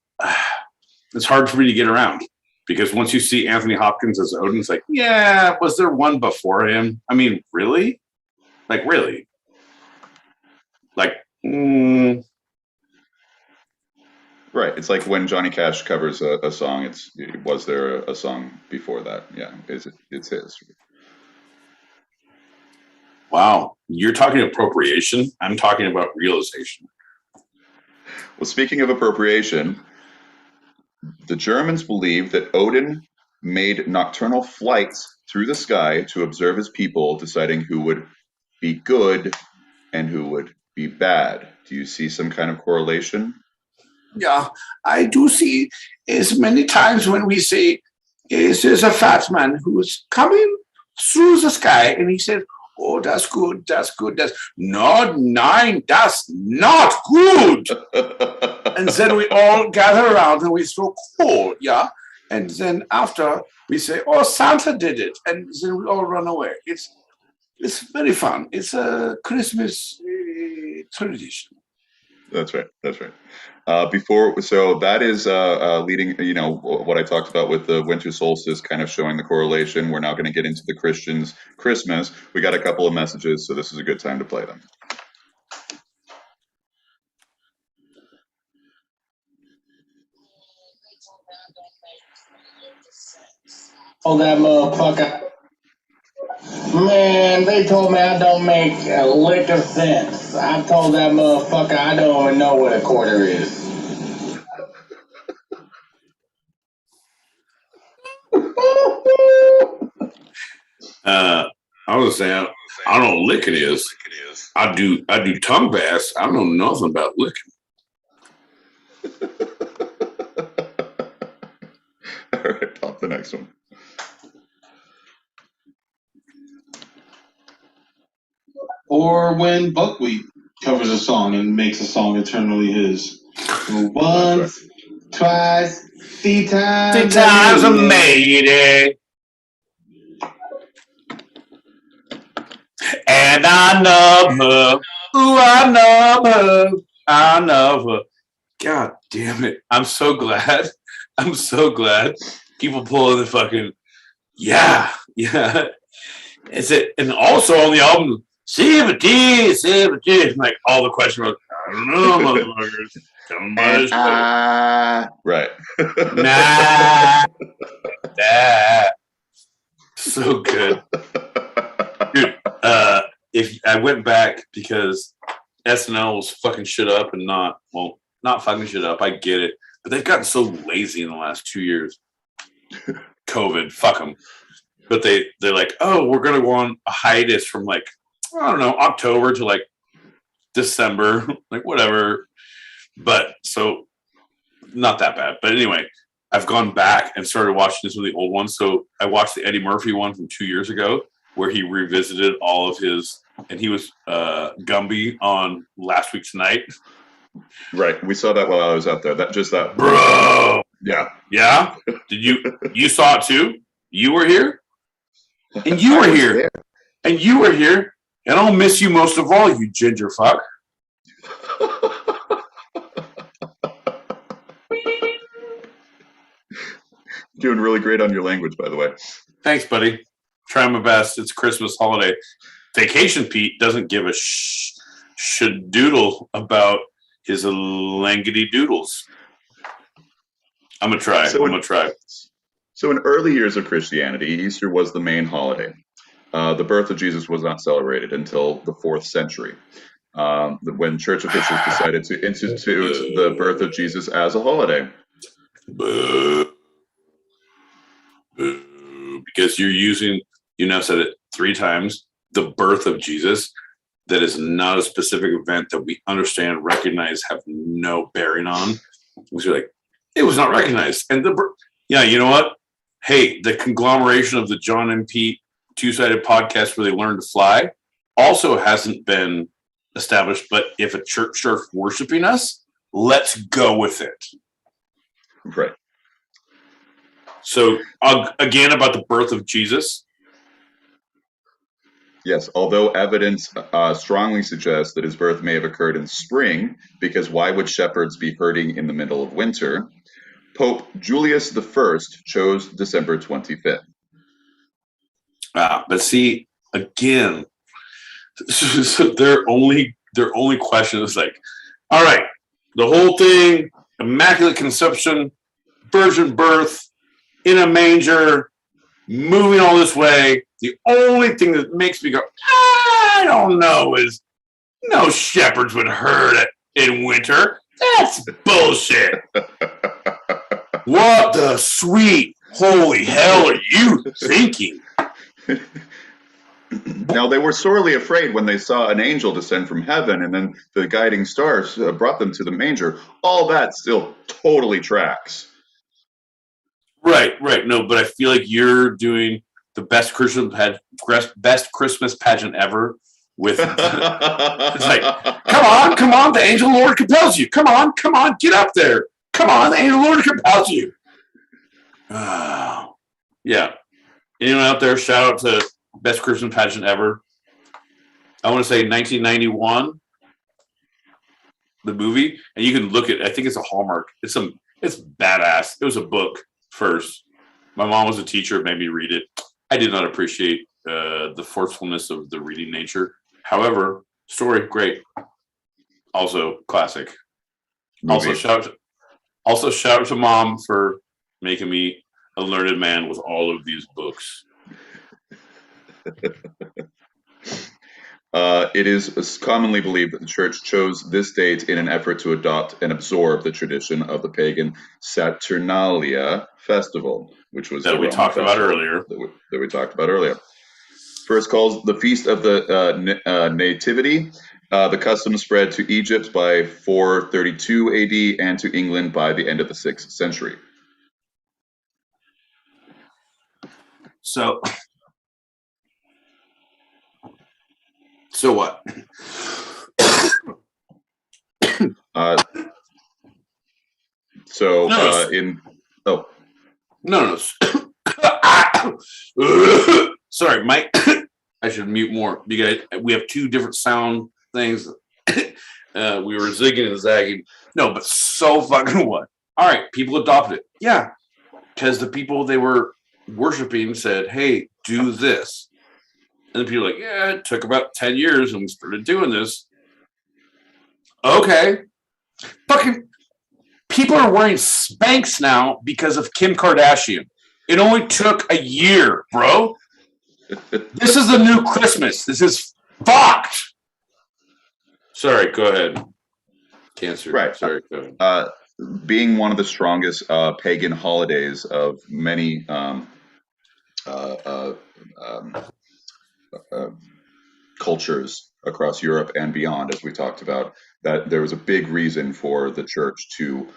it's hard for me to get around because once you see Anthony Hopkins as Odin, it's like, yeah, was there one before him? I mean, really? Like, really? Like, Right. It's like when Johnny Cash covers a song. Was there a song before that? Yeah. It's his. Wow. You're talking appropriation. I'm talking about realization. Well, speaking of appropriation, the Germans believed that Odin made nocturnal flights through the sky to observe his people, deciding who would be good and who would be bad. Do you see some kind of correlation? Yeah, I do see as many times when we say, there's a fat man who's coming through the sky and he said, oh, that's good, that's good, that's not nine, that's not good. And then we all gather around and we throw coal, yeah? And then after we say, oh, Santa did it. And then we all run away. It's very fun. It's a Christmas tradition. That's right. That's right. So that is leading, what I talked about with the winter solstice, kind of showing the correlation. We're now going to get into the Christians' Christmas. We got a couple of messages, so this is a good time to play them. Oh, that motherfucker. Man, they told me I don't make a lick of sense. I told that motherfucker I don't even know what a quarter is. I was saying, I don't know what licking is. I do tongue bass. I don't know nothing about licking. All right, pop the next one. Or when Buckwheat covers a song and makes a song eternally his. Once, twice, three times. 3 times I made it. And I love her. Ooh, I love her. I love her. God damn it. I'm so glad. I'm so glad people pull the fucking, yeah. Is it? And also on the album, 17. Like all the questions were, I don't know, motherfuckers. Tell me about this. Right. Nah. So good. Dude, if I went back because SNL was fucking shit up and not fucking shit up. I get it. But they've gotten so lazy in the last 2 years. COVID, fuck them. But they're like, oh, we're going to go on a hiatus from like, I don't know, October to like December, like whatever. But so not that bad. But anyway, I've gone back and started watching this with the old ones. So I watched the Eddie Murphy one from 2 years ago where he revisited all of his, and he was Gumby on last week's night. Right. We saw that while I was out there. That. Bro. Yeah. Yeah? Did you saw it too? You were here? And you were here. There. And you were here. And I'll miss you most of all, you ginger fuck. Doing really great on your language, by the way. Thanks, buddy. Trying my best. It's Christmas holiday. Vacation Pete doesn't give a shadoodle about his langity doodles. I'm going to try. So in early years of Christianity, Easter was the main holiday. The birth of Jesus was not celebrated until the 4th century, when church officials decided to institute the birth of Jesus as a holiday. Because you're using, you now said it 3 times, the birth of Jesus. that is not a specific event that we understand, recognize, have no bearing on. We're like, it was not recognized. And you know what? Hey, the conglomeration of the John and Pete two-sided podcast where they learn to fly also hasn't been established. But if a church starts worshiping us, let's go with it. Right. So again, about the birth of Jesus. Yes, although evidence strongly suggests that his birth may have occurred in spring, because why would shepherds be herding in the middle of winter? Pope Julius I chose December 25th. But see, again, so their only question is like, all right, the whole thing, immaculate conception, virgin birth, in a manger, moving all this way. The only thing that makes me go, I don't know, is no shepherds would herd it in winter. That's bullshit. What the sweet holy hell are you thinking? Now, they were sorely afraid when they saw an angel descend from heaven, and then the guiding stars brought them to the manger. All that still totally tracks. Right. No, but I feel like you're doing the best Christmas pageant ever. With it's like, come on, the angel Lord compels you. Come on, get up there. Come on, the angel Lord compels you. Yeah. Anyone out there? Shout out to best Christmas pageant ever. I want to say 1991, the movie, and you can look at. I think it's a Hallmark. It's badass. It was a book first. My mom was a teacher. It made me read it. I did not appreciate the forcefulness of the reading nature. However, story great. Also classic. Movie. Also shout out to Mom for making me a learned man with all of these books. It is commonly believed that the church chose this date in an effort to adopt and absorb the tradition of the pagan Saturnalia festival, which was that we talked about earlier. That we talked about earlier. First called the Feast of the Nativity, the custom spread to Egypt by 432 AD and to England by the end of the 6th century. So what? No. Sorry, Mike. I should mute more because we have two different sound things. We were zigging and zagging. No, but so fucking what? All right, people adopted it. Yeah, because the people they were worshiping said, "Hey, do this," and the people were like, "Yeah, it took about 10 years, and we started doing this." Okay, fucking people are wearing Spanx now because of Kim Kardashian. It only took a year, bro. This is the new Christmas. This is fucked. Sorry, go ahead. Cancer. Right. Sorry, go ahead. Being one of the strongest pagan holidays of many cultures across Europe and beyond, as we talked about, that there was a big reason for the church to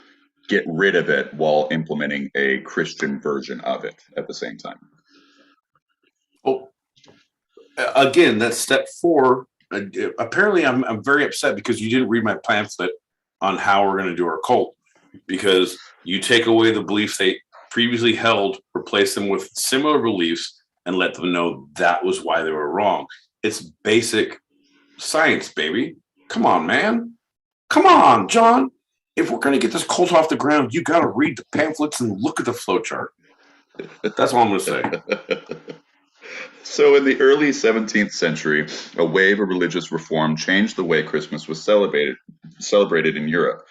get rid of it while implementing a Christian version of it at the same time. Well, again, that's step 4. Apparently, I'm very upset because you didn't read my pamphlet on how we're going to do our cult, because you take away the beliefs they previously held, replace them with similar beliefs, and let them know that was why they were wrong. It's basic science, baby. Come on, man. Come on, John. If we're going to get this cult off the ground, you got to read the pamphlets and look at the flowchart. That's all I'm going to say. So in the early 17th century, a wave of religious reform changed the way Christmas was celebrated in Europe.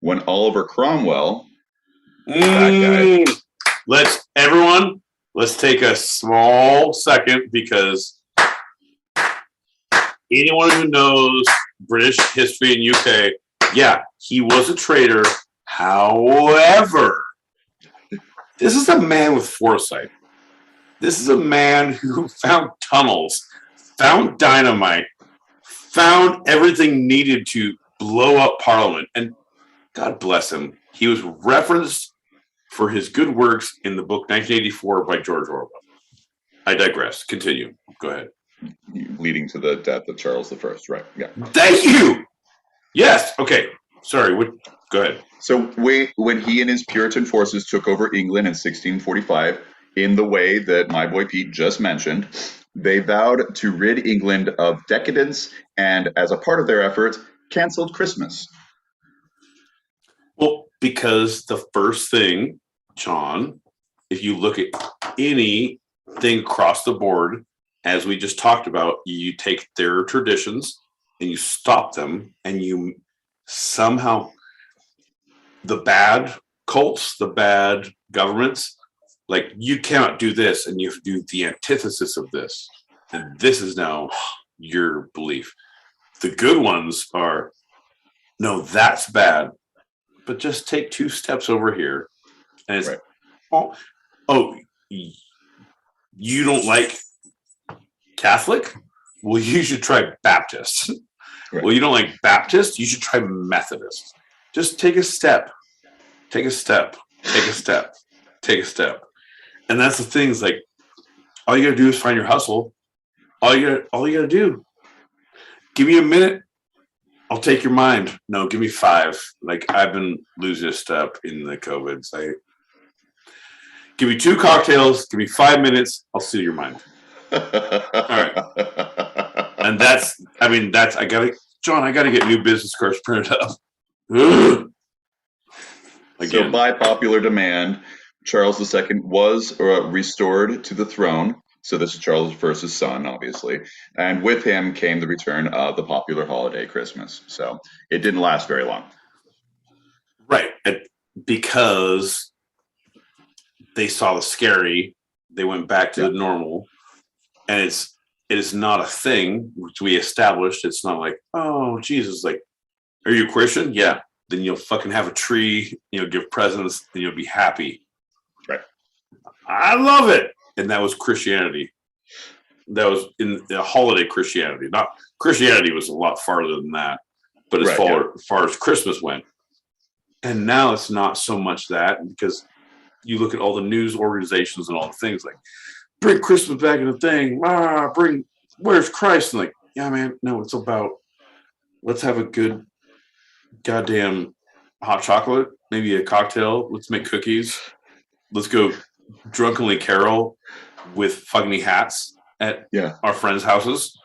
When Oliver Cromwell, that guy, let's take a small second, because anyone who knows British history and UK, yeah, he was a traitor. However, this is a man with foresight. This is a man who found tunnels, found dynamite, found everything needed to blow up Parliament. And God bless him. He was referenced for his good works in the book 1984 by George Orwell. I digress. Continue. Go ahead. Leading to the death of Charles I, right? Yeah. Thank you. Yes. Okay. Sorry. Go ahead. So when he and his Puritan forces took over England in 1645, in the way that my boy Pete just mentioned, they vowed to rid England of decadence and, as a part of their effort, canceled Christmas. Well, because the first thing, John, if you look at anything across the board, as we just talked about, you take their traditions and you stop them, and you somehow, the bad cults, the bad governments, like, you cannot do this, and you have to do the antithesis of this. And this is now your belief. The good ones are, no, that's bad, but just take 2 steps over here. And it's, oh, you don't like Catholic? Well, you should try Baptist. Right. Well, you don't like Baptist? You should try Methodist. Just take a step. Take a step. Take a step. Take a step. And that's the thing, is like, all you gotta do is find your hustle. All you gotta do. Give me a minute. I'll take your mind. No, give me 5. Like, I've been losing a step in the COVID. Give me 2 cocktails. Give me 5 minutes. I'll steal your mind. All right. And I gotta get new business cards printed up. So by popular demand, Charles II was restored to the throne. So this is Charles I's son, obviously. And with him came the return of the popular holiday Christmas. So it didn't last very long. Right. Because they saw the scary, they went back to the normal. And it is not a thing, which we established. It's not like, oh, Jesus, like, are you a Christian? Yeah. Then you'll fucking have a tree, give presents, and you'll be happy. Right. I love it. And that was Christianity. That was in the holiday Christianity. Not Christianity was a lot farther than that, but as far as Christmas went. And now it's not so much that, because you look at all the news organizations and all the things like, bring Christmas back in the thing. Where's Christ? And like, yeah, man, no, it's about, let's have a good goddamn hot chocolate, maybe a cocktail. Let's make cookies. Let's go drunkenly carol with funny hats at our friends' houses.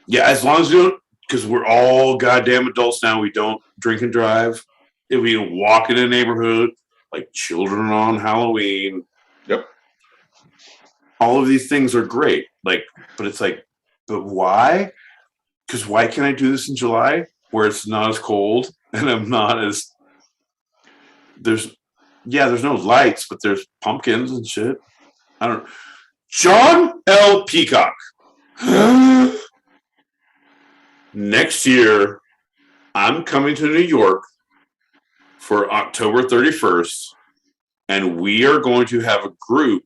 Yeah, as long as you don't, because we're all goddamn adults now. We don't drink and drive. If we walk in a neighborhood like children on Halloween. Yep. All of these things are great. Like, but it's like, but why? Because why can't I do this in July where it's not as cold and I'm not as there's no lights, but there's pumpkins and shit. I don't know. John L. Peacock. Next year, I'm coming to New York for October 31st, and we are going to have a group.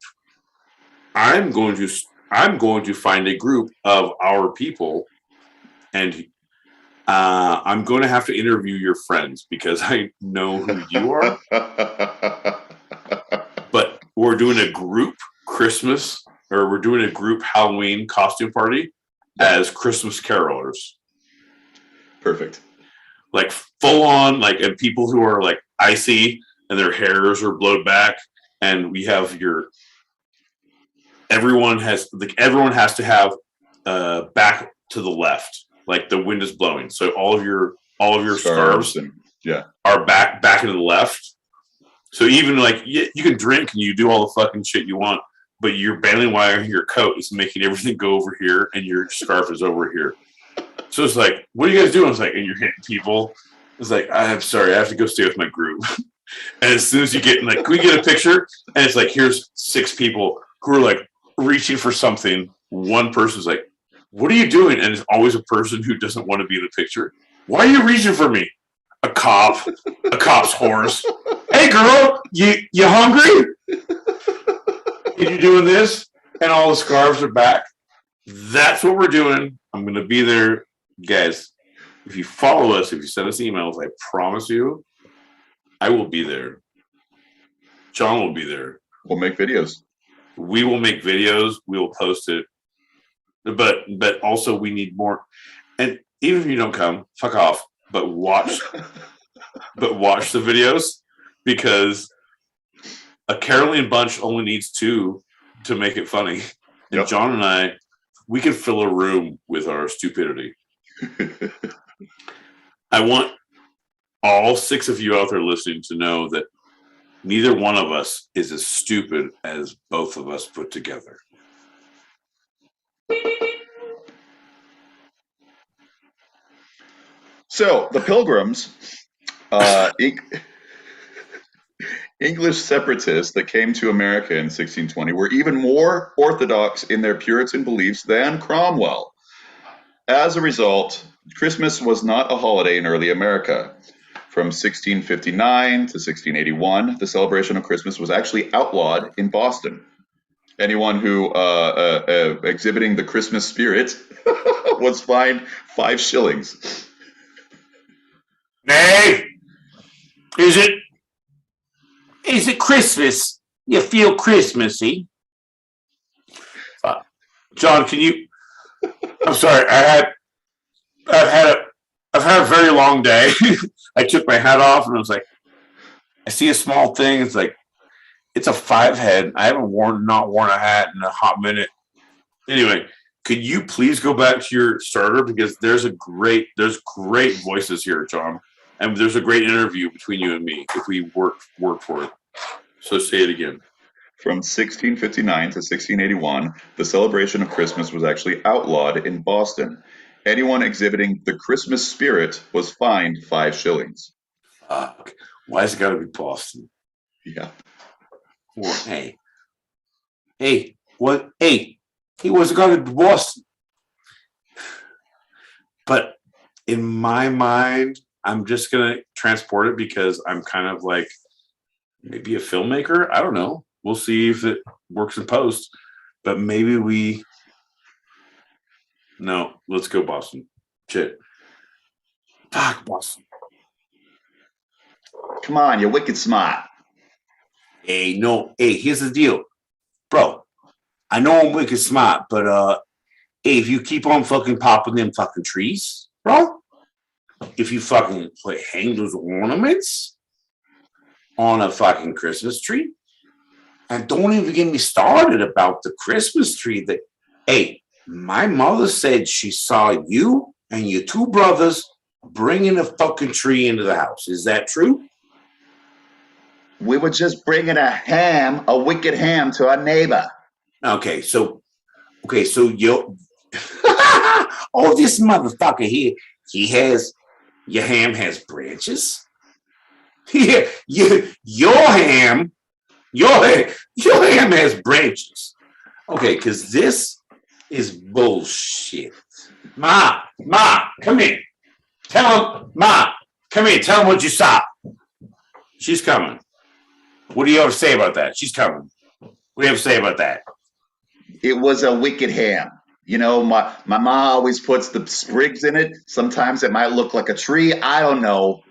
I'm going to find a group of our people, and I'm going to have to interview your friends because I know who you are. But we're doing a group Christmas, or we're doing a group Halloween costume party as Christmas carolers. Perfect. Like full on, like, and people who are like icy and their hairs are blowed back, and we have everyone has to have back to the left, like the wind is blowing. So all of your scarves are back to the left. So even like you can drink and you do all the fucking shit you want, but your baling wire in your coat is making everything go over here, and your scarf is over here. So it's like, what are you guys doing? It's like, and you're hitting people. It's like, I'm sorry, I have to go stay with my group. And as soon as you get, like, can we get a picture? And it's like, here's 6 people who are like reaching for something. One person's like, what are you doing? And it's always a person who doesn't want to be in the picture. Why are you reaching for me? A cop's horse. Hey girl, you hungry? Are you doing this? And all the scarves are back. That's what we're doing. I'm going to be there guys, if you follow us, if you send us emails, I promise you, I will be there. John will be there. We'll make videos. We will make videos. We will post it. But also we need more. And even if you don't come, fuck off. But watch the videos, because a Caroline bunch only needs 2 to make it funny. And John and I, we can fill a room with our stupidity. I want all 6 of you out there listening to know that neither one of us is as stupid as both of us put together. So the Pilgrims, English separatists that came to America in 1620, were even more orthodox in their Puritan beliefs than Cromwell. As a result, Christmas was not a holiday in early America. From 1659 to 1681, the celebration of Christmas was actually outlawed in Boston. Anyone who exhibiting the Christmas spirit was fined 5 shillings. Nay, is it Christmas? You feel Christmassy? John, can you? I'm sorry. I've had a very long day. I took my hat off and I was like, I see a small thing. It's like, it's a 5 head. I haven't not worn a hat in a hot minute. Anyway, could you please go back to your starter, because there's great voices here, John, and there's a great interview between you and me if we work for it. So say it again. From 1659 to 1681, the celebration of Christmas was actually outlawed in Boston. Anyone exhibiting the Christmas spirit was fined 5 shillings. Why has it got to be Boston? Yeah. Well, what? Hey, he wasn't going to be Boston. But in my mind, I'm just going to transport it because I'm kind of like maybe a filmmaker. I don't know. We'll see if it works in post. But maybe no, let's go Boston. Shit. Fuck Boston. Come on, you're wicked smart. Hey, here's the deal. Bro, I know I'm wicked smart, but hey, if you keep on fucking popping them fucking trees, bro, if you fucking hang those ornaments on a fucking Christmas tree, and don't even get me started about the Christmas tree that, hey, my mother said she saw you and your 2 brothers bringing a fucking tree into the house. Is that true? We were just bringing a wicked ham to our neighbor. Okay, so you oh, this motherfucker here, your ham has branches. Yeah, your ham has branches. Okay, because this is bullshit. Ma, come here. Tell him what you saw. She's coming. What do you have to say about that? She's coming. What do you have to say about that? It was a wicked ham. You know, my mom always puts the sprigs in it. Sometimes it might look like a tree. I don't know.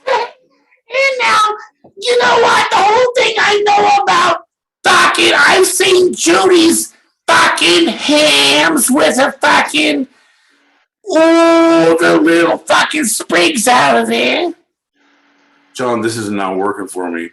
And now, you know what? The whole thing I know about fucking, I've seen Judy's fucking hams with her fucking, the little fucking sprigs out of there. John, this is not working for me.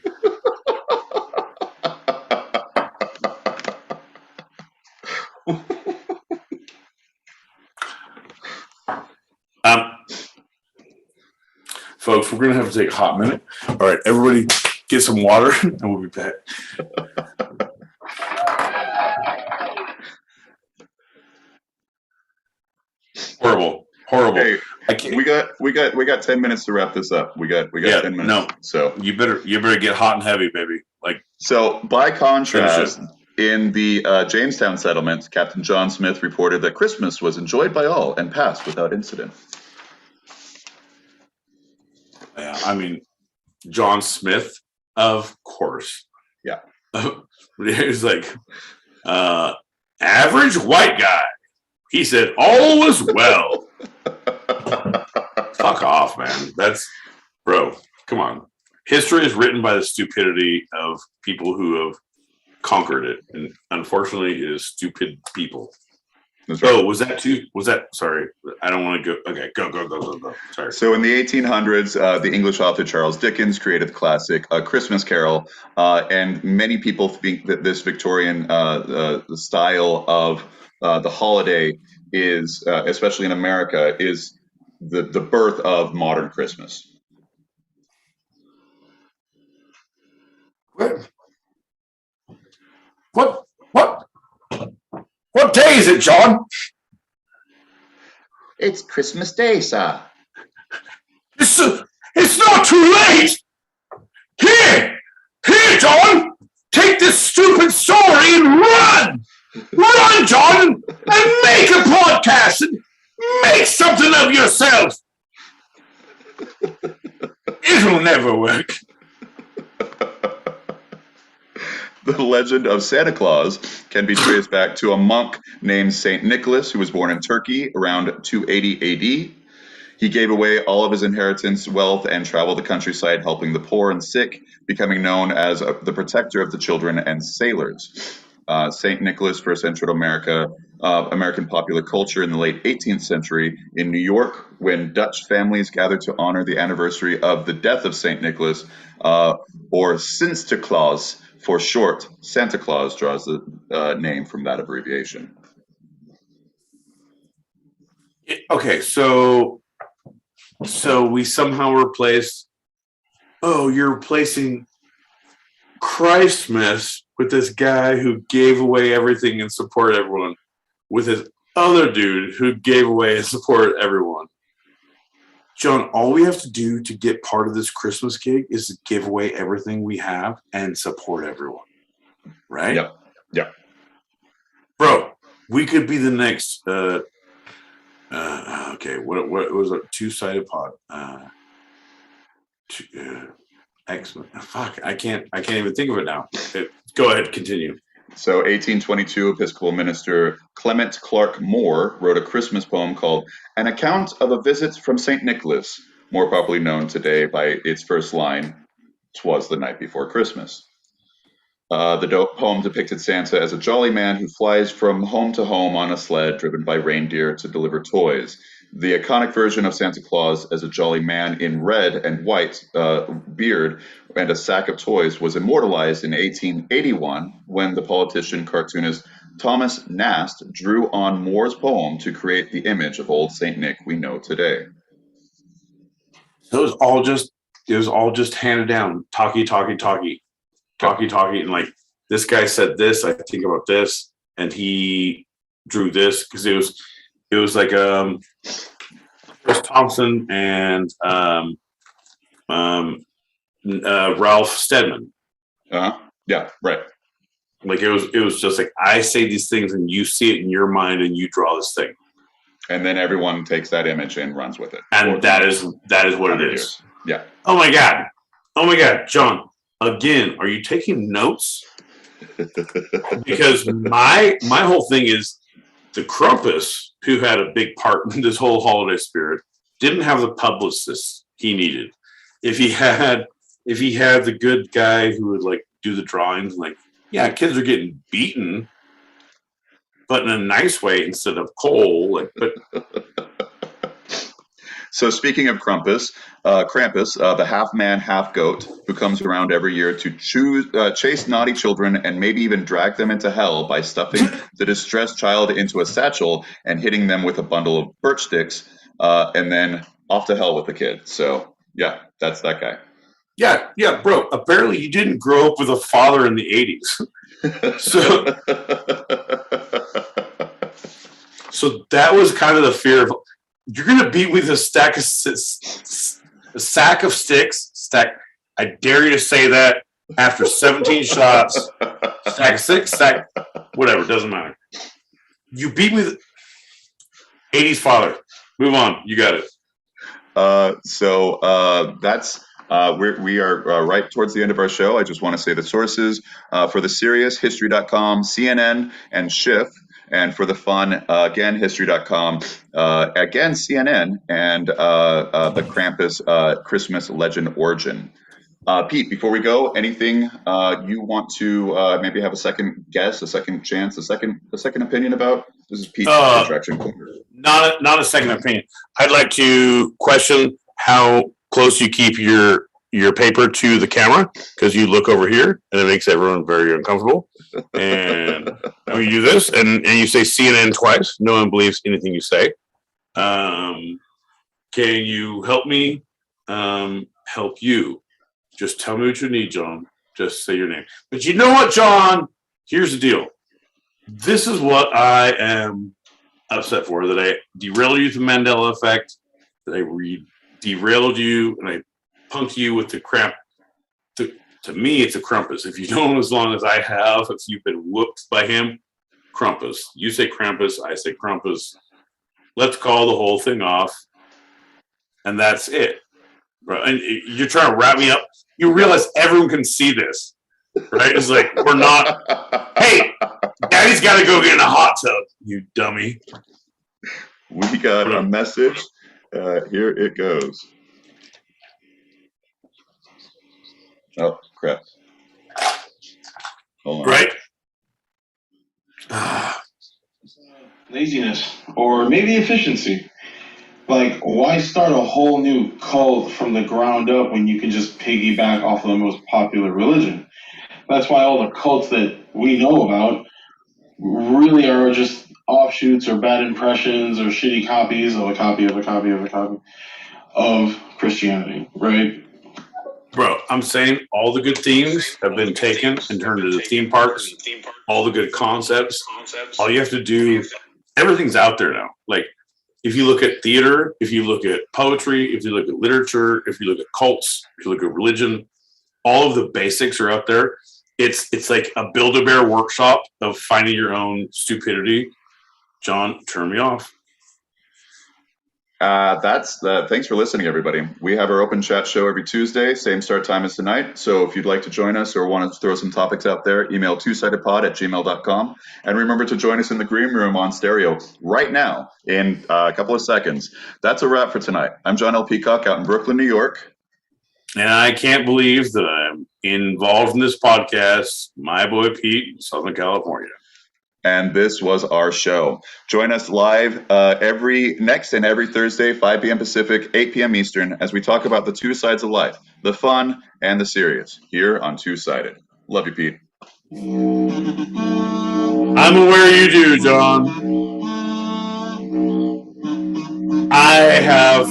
Folks, we're going to have to take a hot minute. All right, everybody get some water, and we'll be back. Horrible. Hey, we got 10 minutes to wrap this up. We got 10 minutes. No, so you better get hot and heavy, baby. So by contrast, in the Jamestown settlement, Captain John Smith reported that Christmas was enjoyed by all and passed without incident. Yeah, I mean, John Smith, of course. Yeah. He was like, average white guy. He said, all was well. Fuck off, man. Bro, come on. History is written by the stupidity of people who have conquered it. And unfortunately, it is stupid people. That's right. Oh, was that, sorry, I don't want to go. Okay, go. Sorry. So in the 1800s, the English author Charles Dickens created the classic A Christmas Carol, and many people think that this Victorian style of the holiday is, especially in America, is the birth of modern Christmas. What day is it, John? It's Christmas Day, sir. It's not too late. Here, John. Take this stupid story and run, John, and make a podcast and make something of yourself. It'll never work. The legend of Santa Claus can be traced back to a monk named Saint Nicholas, who was born in Turkey around 280 AD. He gave away all of his inheritance, wealth, and traveled the countryside helping the poor and sick, becoming known as the protector of the children and sailors. Saint Nicholas first entered American popular culture in the late 18th century in New York, when Dutch families gathered to honor the anniversary of the death of Saint Nicholas, or Sinterklaas for short. Santa Claus draws the name from that abbreviation. Okay, so we somehow replaced. Oh, you're replacing Christmas with this guy who gave away everything and supported everyone, with this other dude who gave away and supported everyone. John, all we have to do to get part of this Christmas gig is to give away everything we have and support everyone. Right? Yep. Bro, we could be the next okay, what was a two-sided pod? X-Men. Fuck, I can't even think of it now. Go ahead, continue. So 1822 Episcopal minister Clement Clark Moore wrote a Christmas poem called An Account of a Visit from St. Nicholas, more popularly known today by its first line, "'Twas the night before Christmas." The poem depicted Santa as a jolly man who flies from home to home on a sled driven by reindeer to deliver toys. The iconic version of Santa Claus as a jolly man in red and white beard and a sack of toys was immortalized in 1881 when the politician cartoonist Thomas Nast drew on Moore's poem to create the image of old Saint Nick we know today. So it was all just handed down, talkie, and like this guy said this, I think about this, and he drew this because it was like Chris Thompson and Ralph Steadman. Yeah, right. Like it was just like I say these things and you see it in your mind and you draw this thing. And then everyone takes that image and runs with it. And that is what it is. Yeah. Oh my God, John. Again, are you taking notes? Because my whole thing is the Krampus, who had a big part in this whole holiday spirit, didn't have the publicist he needed. If he had the good guy who would like do the drawings, like, yeah, kids are getting beaten, but in a nice way instead of coal. Like, but So speaking of Krampus, the half-man, half-goat, who comes around every year to chase naughty children and maybe even drag them into hell by stuffing the distressed child into a satchel and hitting them with a bundle of birch sticks, and then off to hell with the kid. So, yeah, that's that guy. Yeah, bro. Apparently you didn't grow up with a father in the 80s. So that was kind of the fear of, you're going to beat with a sack of sticks. I dare you to say that after 17 shots. Stack of six, whatever, doesn't matter. You beat me with 80s father. Move on. You got it. That's we are right towards the end of our show. I just want to say the sources for the series, History.com, CNN, and Schiff. And for the fun, again, history.com, again, CNN, and the Krampus Christmas legend origin. Pete, before we go, anything you want to maybe have a second guess, a second chance, a second opinion about? This is Pete's Attraction Corner. Not a second opinion. I'd like to question how close you keep your paper to the camera, because you look over here and it makes everyone very uncomfortable. And you do this and you say CNN twice. No one believes anything you say. Can you help me help you? Just tell me what you need, John. Just say your name. But you know what, John? Here's the deal. This is what I am upset for, that I derailed you with the Mandela Effect, that I derailed you, and I punked you with the crap. To me, it's a Krampus. If you know as long as I have, if you've been whooped by him, Krampus. You say Krampus, I say Krampus. Let's call the whole thing off, and that's it. Right? And you're trying to wrap me up. You realize everyone can see this, right? It's like, we're not. Hey, Daddy's got to go get in a hot tub, you dummy. We got a message. Here it goes. Oh, crap. Hold on. Right? Laziness, or maybe efficiency. Like, why start a whole new cult from the ground up when you can just piggyback off of the most popular religion? That's why all the cults that we know about really are just offshoots or bad impressions or shitty copies of a copy of a copy of a copy of Christianity, right? Bro, I'm saying all the good themes have been taken and turned into theme parks. All the good concepts. All you have to do, everything's out there now. Like, if you look at theater, if you look at poetry, if you look at literature, if you look at cults, if you look at religion, all of the basics are out there. It's like a Build-A-Bear workshop of finding your own stupidity. John, turn me off. Thanks for listening, everybody. We have our open chat show every Tuesday, same start time as tonight. So if you'd like to join us or want to throw some topics out there, email twosidedpod@gmail.com. And remember to join us in the green room on stereo right now in a couple of seconds. That's a wrap for tonight. I'm John L. Peacock out in Brooklyn, New York. And I can't believe that I'm involved in this podcast. My boy Pete in Southern California. And this was our show. Join us live every Thursday, 5 p.m. Pacific, 8 p.m. Eastern, as we talk about the two sides of life, the fun and the serious, here on Two Sided. Love you, Pete. I'm aware you do, John. I have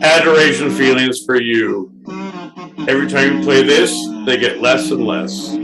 adoration feelings for you. Every time you play this, they get less and less.